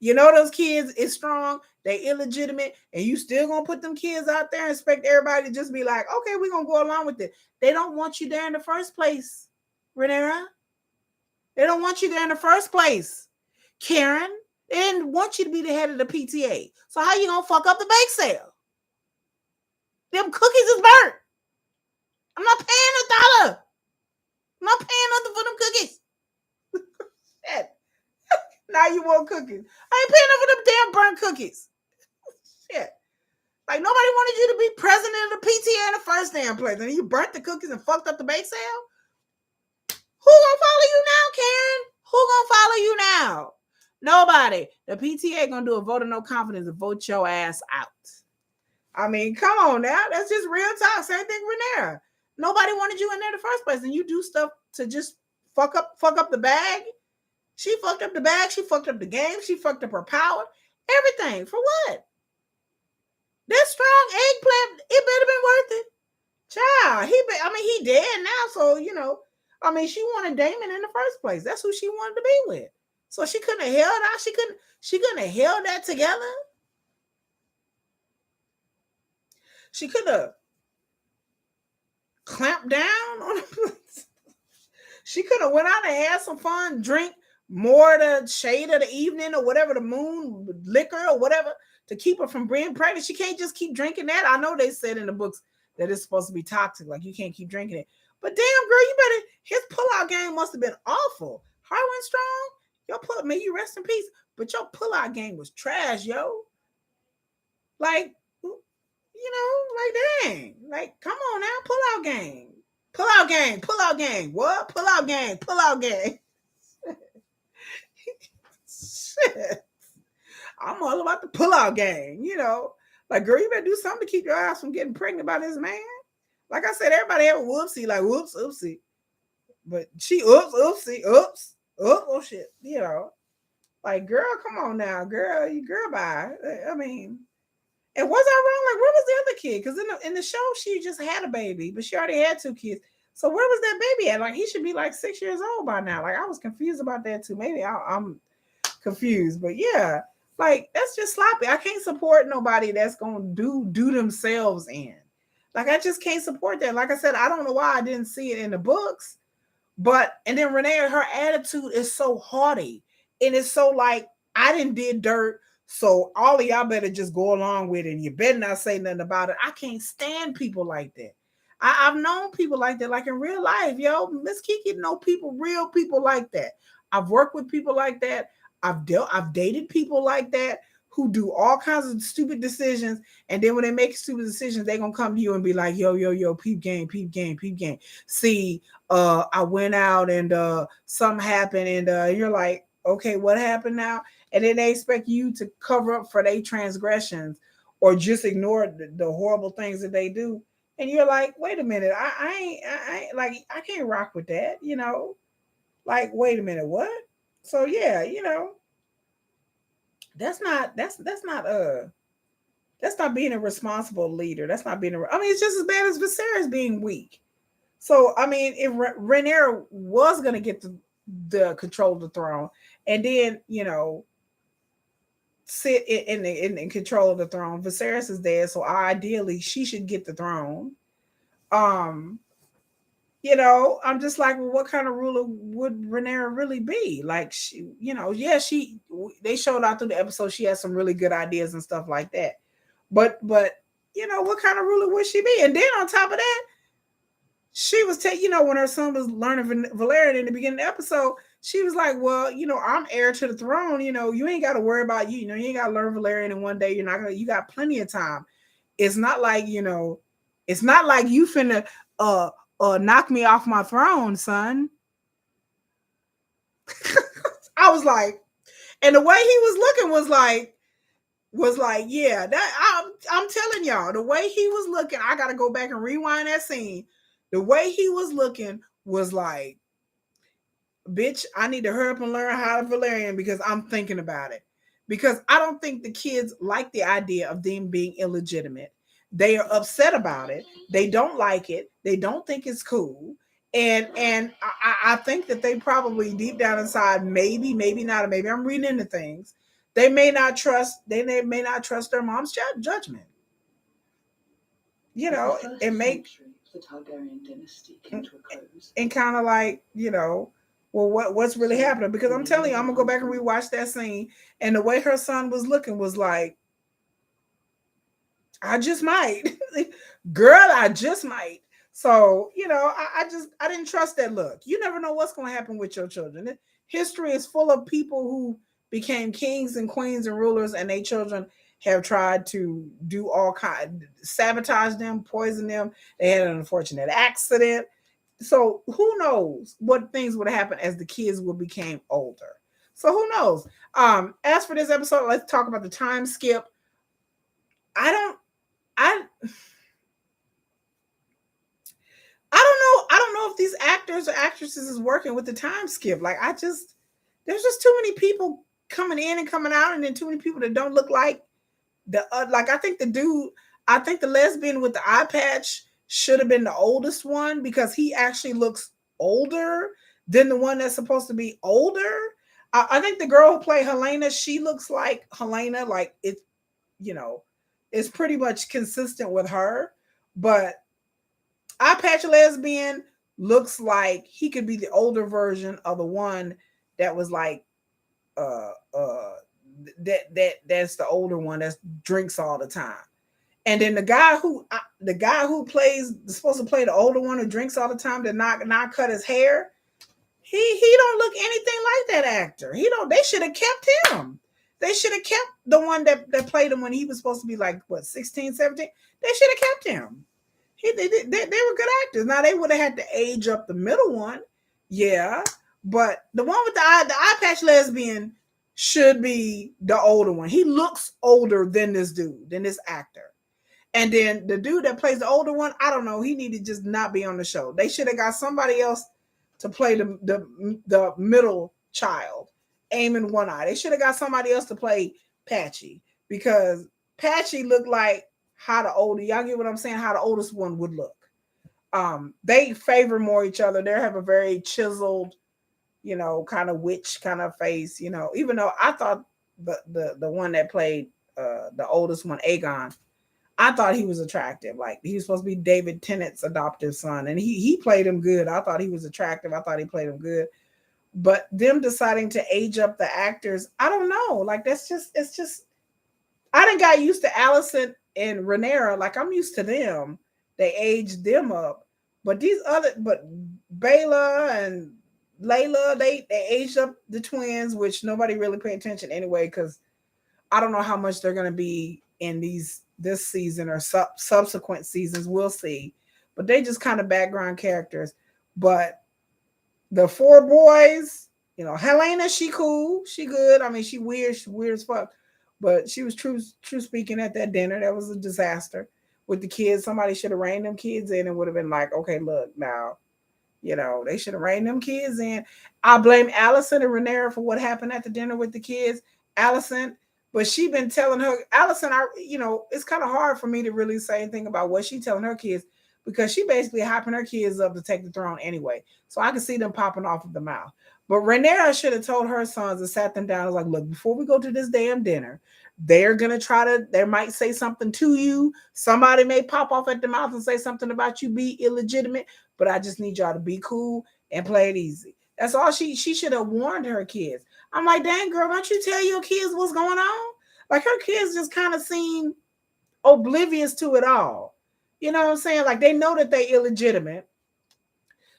You know those kids is strong, they illegitimate, and you still gonna put them kids out there and expect everybody to just be like, okay, we're gonna go along with it. They don't want you there in the first place, Rhaenyra. They don't want you there in the first place. Karen, they didn't want you to be the head of the PTA. So how you gonna fuck up the bake sale? Them cookies is burnt. I'm not paying $1. I'm not paying nothing for them cookies. Shit. Now you want cookies. I ain't paying for them damn burnt cookies. Shit. Like nobody wanted you to be president of the PTA in the first damn place. And you burnt the cookies and fucked up the bake sale? Who gonna follow you now, Karen? Who gonna follow you now? Nobody. The PTA gonna do a vote of no confidence and vote your ass out. I mean, come on now. That's just real talk. Same thing with Rhaenyra. Nobody wanted you in there in the first place, and you do stuff to just fuck up the bag. She fucked up the bag. She fucked up the game. She fucked up her power. Everything. For what? That strong eggplant, it better been worth it. Child, he dead now, so, she wanted Daemon in the first place. That's who she wanted to be with. So she couldn't have held out. She couldn't have held that together. She could have clamped down on it. She could have went out and had some fun, drink more the shade of the evening or whatever, the moon liquor or whatever, to keep her from being pregnant. She can't just keep drinking that. I know they said in the books that it's supposed to be toxic, like you can't keep drinking it. But damn, girl, his pullout game must have been awful. Harwin Strong, may you rest in peace, but your pullout game was trash, yo. Like, dang. Like, come on now, pullout game. Pullout game. What? Pullout game. Shit. I'm all about the pullout game, Like, girl, you better do something to keep your ass from getting pregnant by this man. Like I said, everybody have a whoopsie, like whoops, oopsie. But she oopsie, oops, oh shit, Like, girl, come on now, girl, bye. I mean, and was I wrong? Like, where was the other kid? Because in the show, she just had a baby, but she already had 2 kids. So where was that baby at? Like, he should be like 6 years old by now. Like, I was confused about that too. Maybe I'm confused, but yeah, like, that's just sloppy. I can't support nobody that's gonna do themselves in. Like, I just can't support that. Like I said, I don't know why I didn't see it in the books, and then Rhaenyra, her attitude is so haughty, and it's so like, I didn't did dirt, so all of y'all better just go along with it, and you better not say nothing about it. I can't stand people like that. I've known people like that, like in real life, yo. Miss Kiki know real people like that. I've worked with people like that. I've dated people like that who do all kinds of stupid decisions, and then when they make stupid decisions, they're gonna come to you and be like, yo, peep game. See, I went out and something happened, and you're like, okay, what happened now? And then they expect you to cover up for their transgressions or just ignore the horrible things that they do. And you're like, wait a minute, I ain't like, I can't rock with that, Like, wait a minute, what? So yeah, that's not being a responsible leader. That's not being it's just as bad as Viserys being weak. So I mean, if Rhaenyra was gonna get the control of the throne, and then sit in control of the throne, Viserys is dead, so ideally she should get the throne. I'm just like, well, what kind of ruler would Rhaenyra really be? Like, she, they showed out through the episode, she has some really good ideas and stuff like that. But what kind of ruler would she be? And then on top of that, she was when her son was learning Valerian in the beginning of the episode, she was like, well, I'm heir to the throne. You ain't got to worry about you ain't got to learn Valerian in one day. You got plenty of time. It's not like, it's not like you finna knock me off my throne, son. I was like, and the way he was looking was like, yeah, that I'm telling y'all, the way he was looking, I gotta go back and rewind that scene. The way he was looking was like, bitch, I need to hurry up and learn how to Valerian because I'm thinking about it. Because I don't think the kids like the idea of them being illegitimate. They are upset about it. They don't like it. They don't think it's cool. And I think that they probably deep down inside, maybe not, maybe I'm reading into things. They may not trust their mom's judgment. It may the Targaryen dynasty came to a close. And kind of like, well, what's really happening? Because I'm telling you, I'm gonna go back and rewatch that scene, and the way her son was looking was like, I just might, girl, I just might. So, I didn't trust that look. You never know what's going to happen with your children. History is full of people who became kings and queens and rulers, and their children have tried to do all kinds, sabotage them, poison them. They had an unfortunate accident. So who knows what things would happen as the kids will become older. So who knows? As for this episode, let's talk about the time skip. I don't know if these actors or actresses is working with the time skip. Like, there's just too many people coming in and coming out, and then too many people that don't look like like, I think the lesbian with the eye patch should have been the oldest one because he actually looks older than the one that's supposed to be older. I think the girl who played Helena, she looks like Helena, like it's pretty much consistent with her, but eye patch lesbian looks like he could be the older version of the one that was like that's the older one that drinks all the time. And then the guy who plays supposed to play the older one who drinks all the time to not cut his hair, he don't look anything like that actor. They should have kept him. They should have kept the one that played him when he was supposed to be like, what, 16, 17? They should have kept him. They were good actors. Now, they would have had to age up the middle one. Yeah. But the one with the eye patch lesbian should be the older one. He looks older than this dude, than this actor. And then the dude that plays the older one, I don't know. He needed to just not be on the show. They should have got somebody else to play the middle child. Aiming one eye. They should have got somebody else to play Patchy because Patchy looked like how the older, y'all get what I'm saying, how the oldest one would look. They favor more each other. They have a very chiseled, kind of witch kind of face, even though I thought the one that played the oldest one, Aegon, I thought he was attractive. Like, he was supposed to be David Tennant's adoptive son, and he played him good. I thought he was attractive. I thought he played him good. But them deciding to age up the actors, I don't know. Like, it's just, I done got used to Allison and Rhaenyra. Like, I'm used to them. They aged them up. But Baela and Layla, they aged up the twins, which nobody really paid attention anyway, because I don't know how much they're going to be in this season or subsequent seasons. We'll see. But they just kind of background characters. But the four boys, Helena, she cool, she good. I mean, she weird as fuck, but she was true speaking at that dinner. That was a disaster with the kids. Somebody should have reined them kids in and would have been like, okay, look now, they should have reined them kids in. I blame Allison and Rhaenyra for what happened at the dinner with the kids. Allison, but she been telling her, Allison, it's kind of hard for me to really say anything about what she telling her kids, because she basically hyping her kids up to take the throne anyway. So I can see them popping off of the mouth. But Rhaenyra should have told her sons and sat them down and was like, look, before we go to this damn dinner, they're going to they might say something to you. Somebody may pop off at the mouth and say something about you be illegitimate, but I just need y'all to be cool and play it easy. That's all. She should have warned her kids. I'm like, dang, girl, don't you tell your kids what's going on? Like, her kids just kind of seem oblivious to it all. You know what I'm saying? Like, they know that they're illegitimate.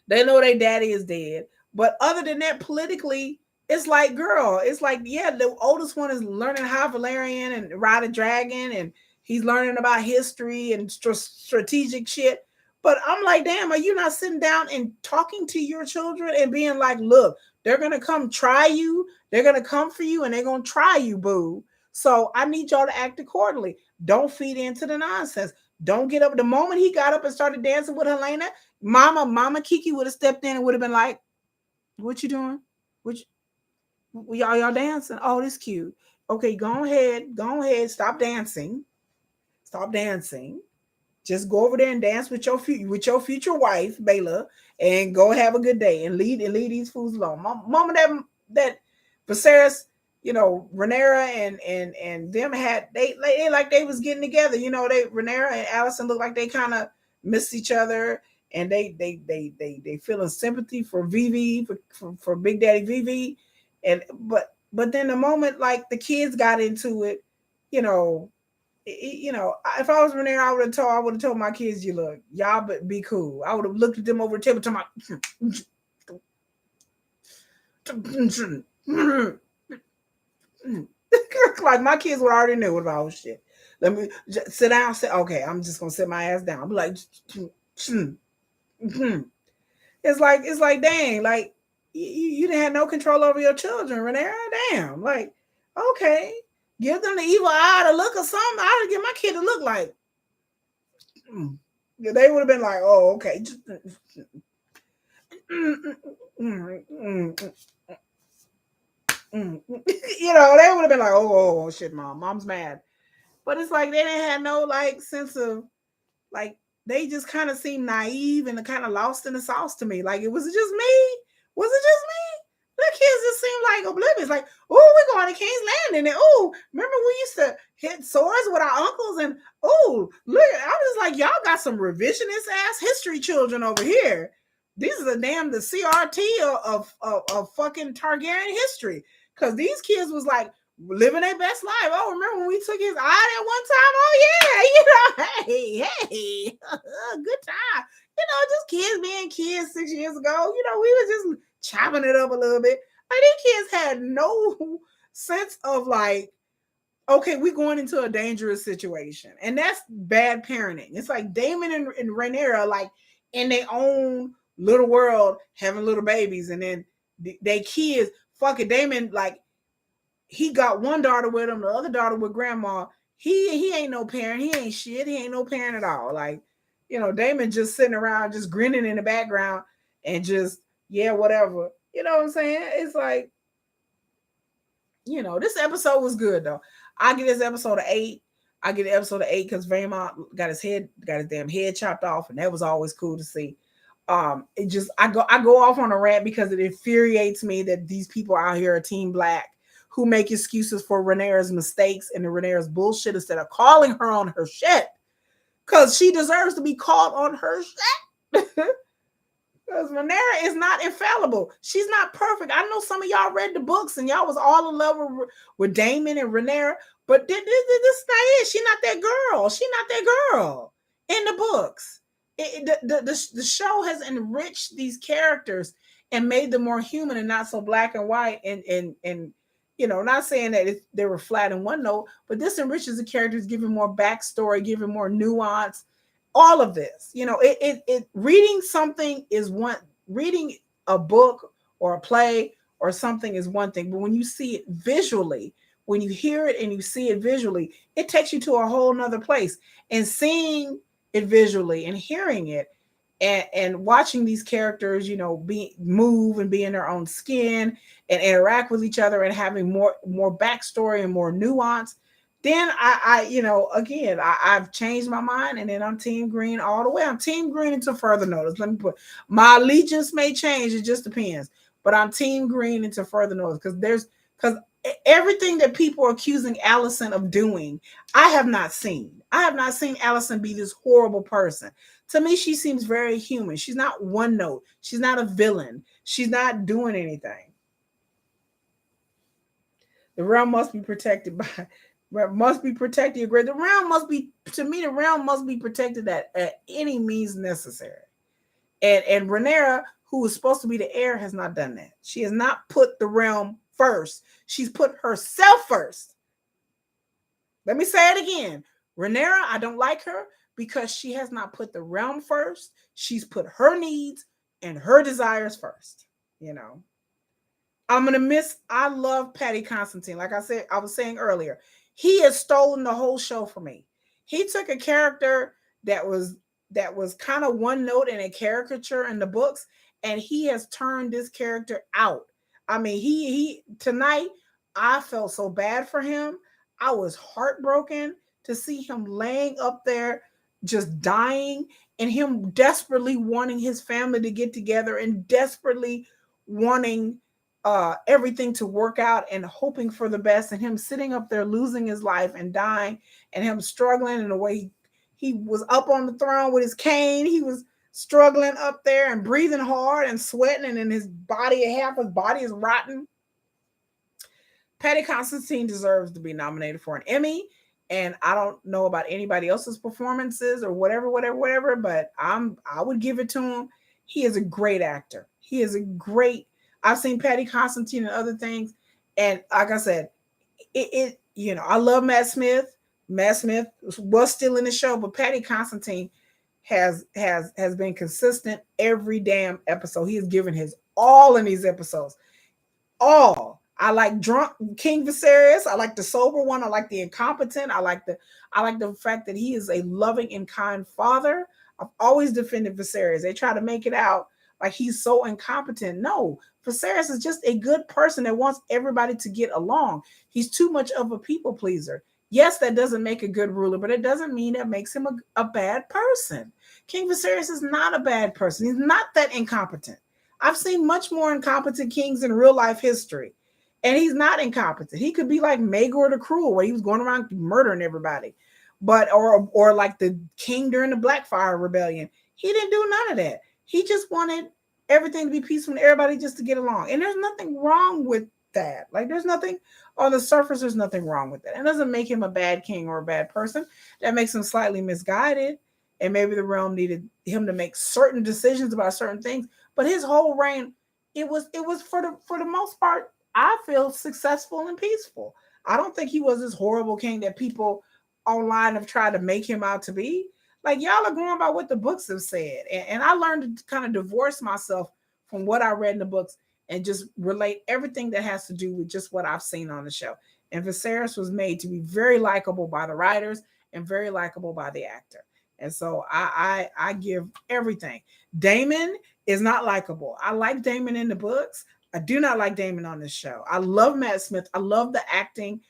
They know their daddy is dead. But other than that, politically, it's like, girl, it's like, yeah, the oldest one is learning High Valerian and ride a dragon, and he's learning about history and strategic shit. But I'm like, damn, are you not sitting down and talking to your children and being like, look, they're going to come try you. They're going to come for you and they're going to try you, boo. So I need y'all to act accordingly. Don't feed into the nonsense. Don't get up. The moment he got up and started dancing with Helena, Mama Kiki would have stepped in and would have been like, what you doing? Y'all dancing? Oh, this cute. Okay, go ahead. Stop dancing. Just go over there and dance with your future wife, Bela, and go have a good day and leave these fools alone. Mama, that Viserys, Rhaenyra and them had they like they was getting together. Rhaenyra and Alicent looked like they kind of missed each other, and they feeling sympathy for Vivi, for Big Daddy Vivi, but then the moment like the kids got into it, if I was Rhaenyra, I would have told my kids, y'all but be cool. I would have looked at them over the table to my like my kids would already know about all shit. Let me just sit down. Say, okay, I'm just gonna sit my ass down. I'm like, it's like, dang, like you didn't have no control over your children, Rhaenyra. Damn, like, okay. Give them the evil eye to look or something. I would give my kid to look like. They would have been like, oh, okay. They would have been like, oh, shit, mom's mad. But it's like they didn't have no like sense of like they just kind of seemed naive and kind of lost in the sauce to me. Like, was it just me? The kids just seem like oblivious. Like, oh, we're going to King's Landing. And oh, remember we used to hit swords with our uncles? And oh, look, I was like, y'all got some revisionist ass history children over here. These are the CRT of fucking Targaryen history. Because these kids was like living their best life. Oh, remember when we took his eye that one time? Oh, yeah, hey, good time. Just kids being kids 6 years ago. We was just chopping it up a little bit. Like, these kids had no sense of like, okay, we're going into a dangerous situation. And that's bad parenting. It's like Daemon and Rhaenyra, like, in their own little world, having little babies. And then they kids, fucking Daemon, like, he got one daughter with him, the other daughter with grandma. He ain't no parent. He ain't shit. He ain't no parent at all. Like, Daemon just sitting around, just grinning in the background and just, yeah, whatever. You know what I'm saying? It's like, this episode was good though. I get this episode of 8. I get the episode of 8 because Vaemont got his damn head chopped off, and that was always cool to see. I go off on a rant because it infuriates me that these people out here are Team Black who make excuses for Rhaenyra's mistakes and the Rhaenyra's bullshit instead of calling her on her shit. Because she deserves to be called on her shit. Because Rhaenyra is not infallible. She's not perfect. I know some of y'all read the books and y'all was all in love with Daemon and Rhaenyra, but this is not it. She's not that girl. She's not that girl in the books. The show has enriched these characters and made them more human and not so black and white. And not saying that they were flat in one note, but this enriches the characters, giving more backstory, giving more nuance. All of this, reading something is one. Reading a book or a play or something is one thing, but when you see it visually, when you hear it and you see it visually, it takes you to a whole nother place. And seeing it visually and hearing it and watching these characters, move and be in their own skin and interact with each other and having more backstory and more nuance. Then I've changed my mind, and then I'm Team Green all the way. I'm Team Green until further notice. Let me put my allegiance may change. It just depends, but I'm Team Green until further notice because everything that people are accusing Alicent of doing, I have not seen. I have not seen Alicent be this horrible person. To me, she seems very human. She's not one note. She's not a villain. She's not doing anything. The realm must be protected by. Must be protected. The realm must be, to me, the realm must be protected at any means necessary. And Rhaenyra, who is supposed to be the heir, has not done that. She has not put the realm first. She's put herself first. Let me say it again. Rhaenyra, I don't like her because she has not put the realm first. She's put her needs and her desires first. You know, I love Paddy Considine. Like I was saying earlier, he has stolen the whole show for me. He took a character that was kind of one note in a caricature in the books, and he has turned this character out. I mean, he tonight, I felt so bad for him. I was heartbroken to see him laying up there just dying, and him desperately wanting his family to get together and desperately wanting everything to work out and hoping for the best, and him sitting up there losing his life and dying, and him struggling in a way. He was up on the throne with his cane. He was struggling up there and breathing hard and sweating, and in his body, half his body is rotten. Paddy Considine deserves to be nominated for an Emmy, and I don't know about anybody else's performances or whatever, but I would give it to him. He is a great actor. He is a great. I've seen Paddy Considine and other things, and like I said, I love Matt Smith. Matt Smith was still in the show, but Paddy Considine has been consistent every damn episode. He has given his all in these episodes. All. I like drunk King Viserys. I like the sober one. I like the incompetent. I like the fact that he is a loving and kind father. I've always defended Viserys. They try to make it out like he's so incompetent. No, Viserys is just a good person that wants everybody to get along. He's too much of a people pleaser. Yes, that doesn't make a good ruler, but it doesn't mean that makes him a bad person. King Viserys is not a bad person. He's not that incompetent. I've seen much more incompetent kings in real life history, and he's not incompetent. He could be like Maegor the Cruel, where he was going around murdering everybody, or like the king during the Blackfyre Rebellion. He didn't do none of that. He just wanted everything to be peaceful and everybody just to get along. And there's nothing wrong with that. Like, there's nothing on the surface, there's nothing wrong with that. It doesn't make him a bad king or a bad person. That makes him slightly misguided. And maybe the realm needed him to make certain decisions about certain things. But his whole reign, it was for the most part, I feel, successful and peaceful. I don't think he was this horrible king that people online have tried to make him out to be. Like, y'all are going by what the books have said. And I learned to kind of divorce myself from what I read in the books and just relate everything that has to do with just what I've seen on the show. And Viserys was made to be very likable by the writers and very likable by the actor. And so I give everything. Daemon is not likable. I like Daemon in the books. I do not like Daemon on this show. I love Matt Smith. I love the acting.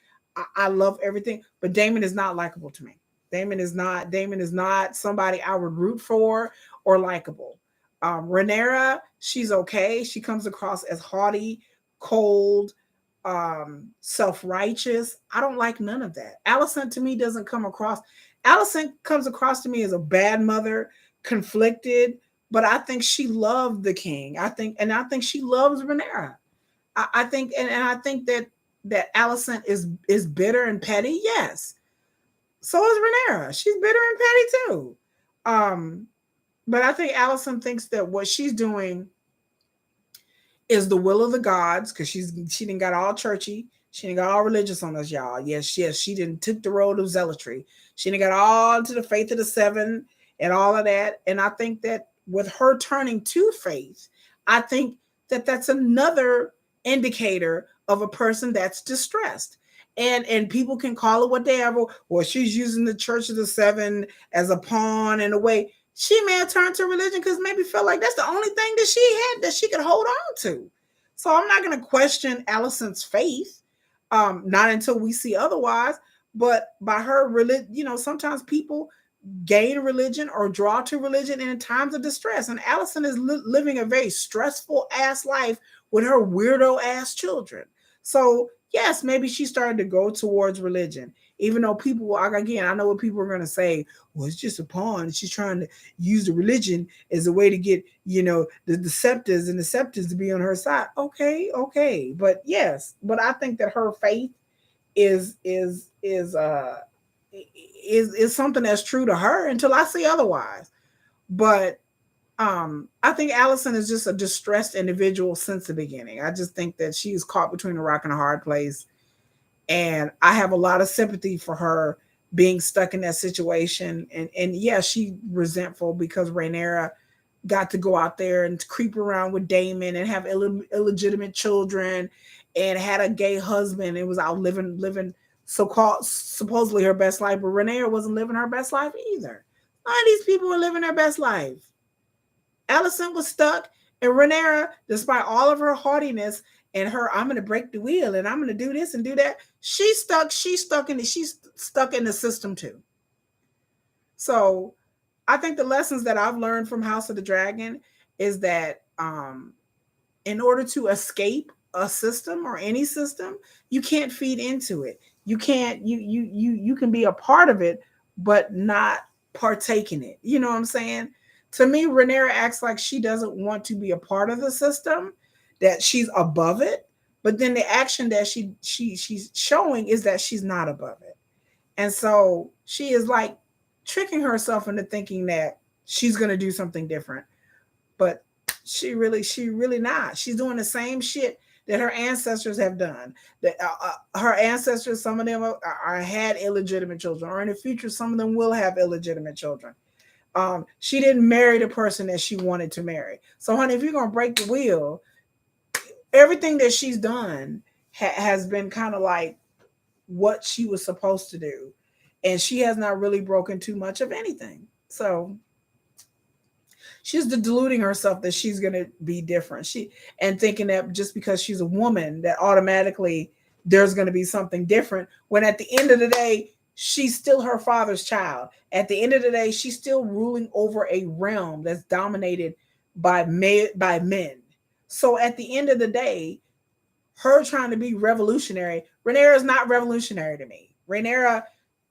I love everything. But Daemon is not likable to me. Daemon is not somebody I would root for or likable. Rhaenyra, she's okay. She comes across as haughty, cold, self-righteous. I don't like none of that. Alicent to me doesn't come across. Alicent comes across to me as a bad mother, conflicted, but I think she loved the king. I think she loves Rhaenyra. I think that Alicent is bitter and petty. Yes. So is Rhaenyra. She's bitter and petty too. But I think Alicent thinks that what she's doing is the will of the gods, because she didn't got all churchy. She didn't got all religious on us, y'all. Yes, she didn't took the road of zealotry. She didn't got all to the faith of the seven and all of that. And I think that with her turning to faith, I think that that's another indicator of a person that's distressed. And people can call it what they ever. Well, she's using the Church of the Seven as a pawn in a way. She may have turned to religion because maybe felt like that's the only thing that she had that she could hold on to. So I'm not going to question Alicent's faith, not until we see otherwise. But by her religion, sometimes people gain religion or draw to religion in times of distress. And Alicent is living a very stressful ass life with her weirdo ass children. So yes, maybe she started to go towards religion, even though people, again, I know what people are going to say. Well, it's just a pawn. She's trying to use the religion as a way to get, the Septas and the Septas to be on her side. Okay. But yes, but I think that her faith is something that's true to her until I see otherwise. But I think Allison is just a distressed individual since the beginning. I just think that she's caught between a rock and a hard place. And I have a lot of sympathy for her being stuck in that situation. And yeah, she resentful because Rhaenyra got to go out there and creep around with Daemon and have illegitimate children and had a gay husband and was out living so-called supposedly her best life, but Rhaenyra wasn't living her best life either. None of these people were living their best life. Allison was stuck, and Rhaenyra, despite all of her haughtiness and her, I'm going to break the wheel and I'm going to do this and do that, she's stuck in the system too. So I think the lessons that I've learned from House of the Dragon is that in order to escape a system or any system, you can't feed into it. You can't, you can be a part of it, but not partake in it. You know what I'm saying? To me, Rhaenyra acts like she doesn't want to be a part of the system, that she's above it. But then the action that she's showing is that she's not above it. And so she is like tricking herself into thinking that she's going to do something different. But she really not. She's doing the same shit that her ancestors have done. That her ancestors, some of them had illegitimate children, or in the future, some of them will have illegitimate children. She didn't marry the person that she wanted to marry. So, honey, if you're going to break the wheel, everything that she's done has been kind of like what she was supposed to do. And she has not really broken too much of anything. So she's deluding herself that she's going to be different. And thinking that just because she's a woman, that automatically there's going to be something different. When at the end of the day, she's still her father's child. At the end of the day, she's still ruling over a realm that's dominated by men. So at the end of the day, her trying to be revolutionary, Rhaenyra is not revolutionary to me. Rhaenyra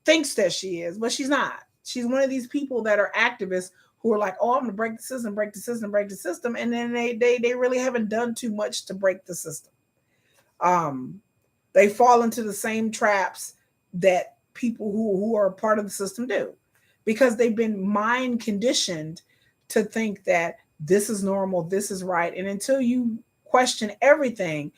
thinks that she is, but she's not. She's one of these people that are activists who are like, oh, I'm going to break the system, break the system, break the system. And then they really haven't done too much to break the system. They fall into the same traps that people who are part of the system do, because they've been mind conditioned to think that this is normal, this is right. And until you question everything,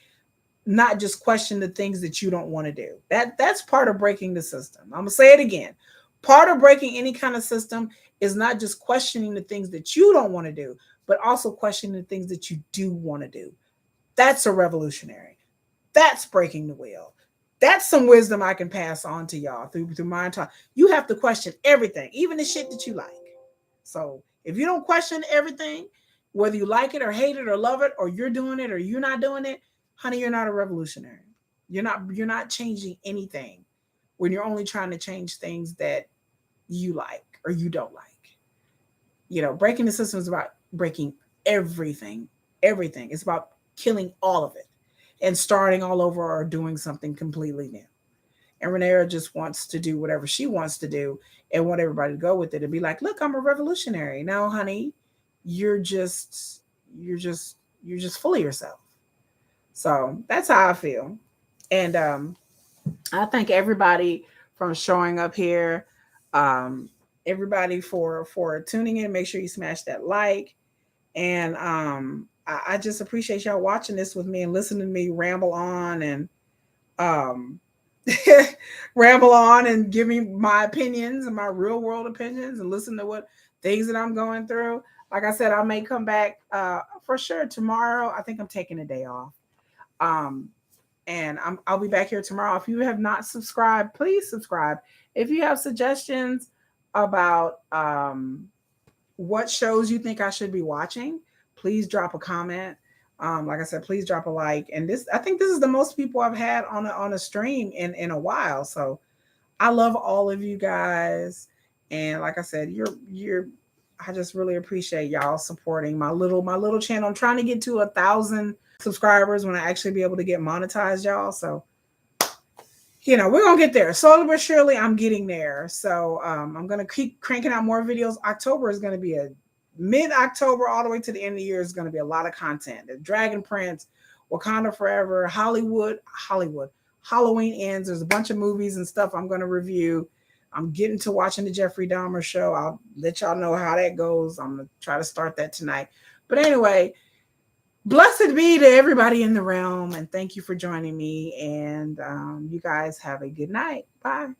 not just question the things that you don't want to do, that's part of breaking the system. I'm gonna say it again. Part of breaking any kind of system is not just questioning the things that you don't want to do, but also questioning the things that you do want to do. That's a revolutionary. That's breaking the wheel. That's some wisdom I can pass on to y'all through my time. You have to question everything, even the shit that you like. So if you don't question everything, whether you like it or hate it or love it, or you're doing it or you're not doing it, honey, you're not a revolutionary. You're not changing anything when you're only trying to change things that you like or you don't like. You know, breaking the system is about breaking everything. Everything. It's about killing all of it and starting all over or doing something completely new. And Rhaenyra just wants to do whatever she wants to do and want everybody to go with it and be like, look, I'm a revolutionary. No, honey, you're just full of yourself. So that's how I feel. And I thank everybody from showing up here. Everybody for tuning in. Make sure you smash that like. And I just appreciate y'all watching this with me and listening to me ramble on and ramble on and give me my opinions and my real world opinions and listen to what things that I'm going through. Like I said, I may come back for sure tomorrow. I think I'm taking a day off. And I'll be back here tomorrow. If you have not subscribed, please subscribe. If you have suggestions about what shows you think I should be watching, please drop a comment. Like I said, please drop a like. And I think this is the most people I've had on a stream in a while. So I love all of you guys. And like I said, I just really appreciate y'all supporting my little channel. I'm trying to get to 1,000 subscribers when I actually be able to get monetized, y'all. So, you know, we're going to get there. Slowly but surely, I'm getting there. So I'm going to keep cranking out more videos. October is going to be mid-October all the way to the end of the year is going to be a lot of content. The Dragon Prince, Wakanda Forever, Halloween Ends. There's a bunch of movies and stuff I'm going to review. I'm getting to watching the Jeffrey Dahmer show. I'll let y'all know how that goes. I'm going to try to start that tonight. But anyway, blessed be to everybody in the realm. And thank you for joining me. And you guys have a good night. Bye.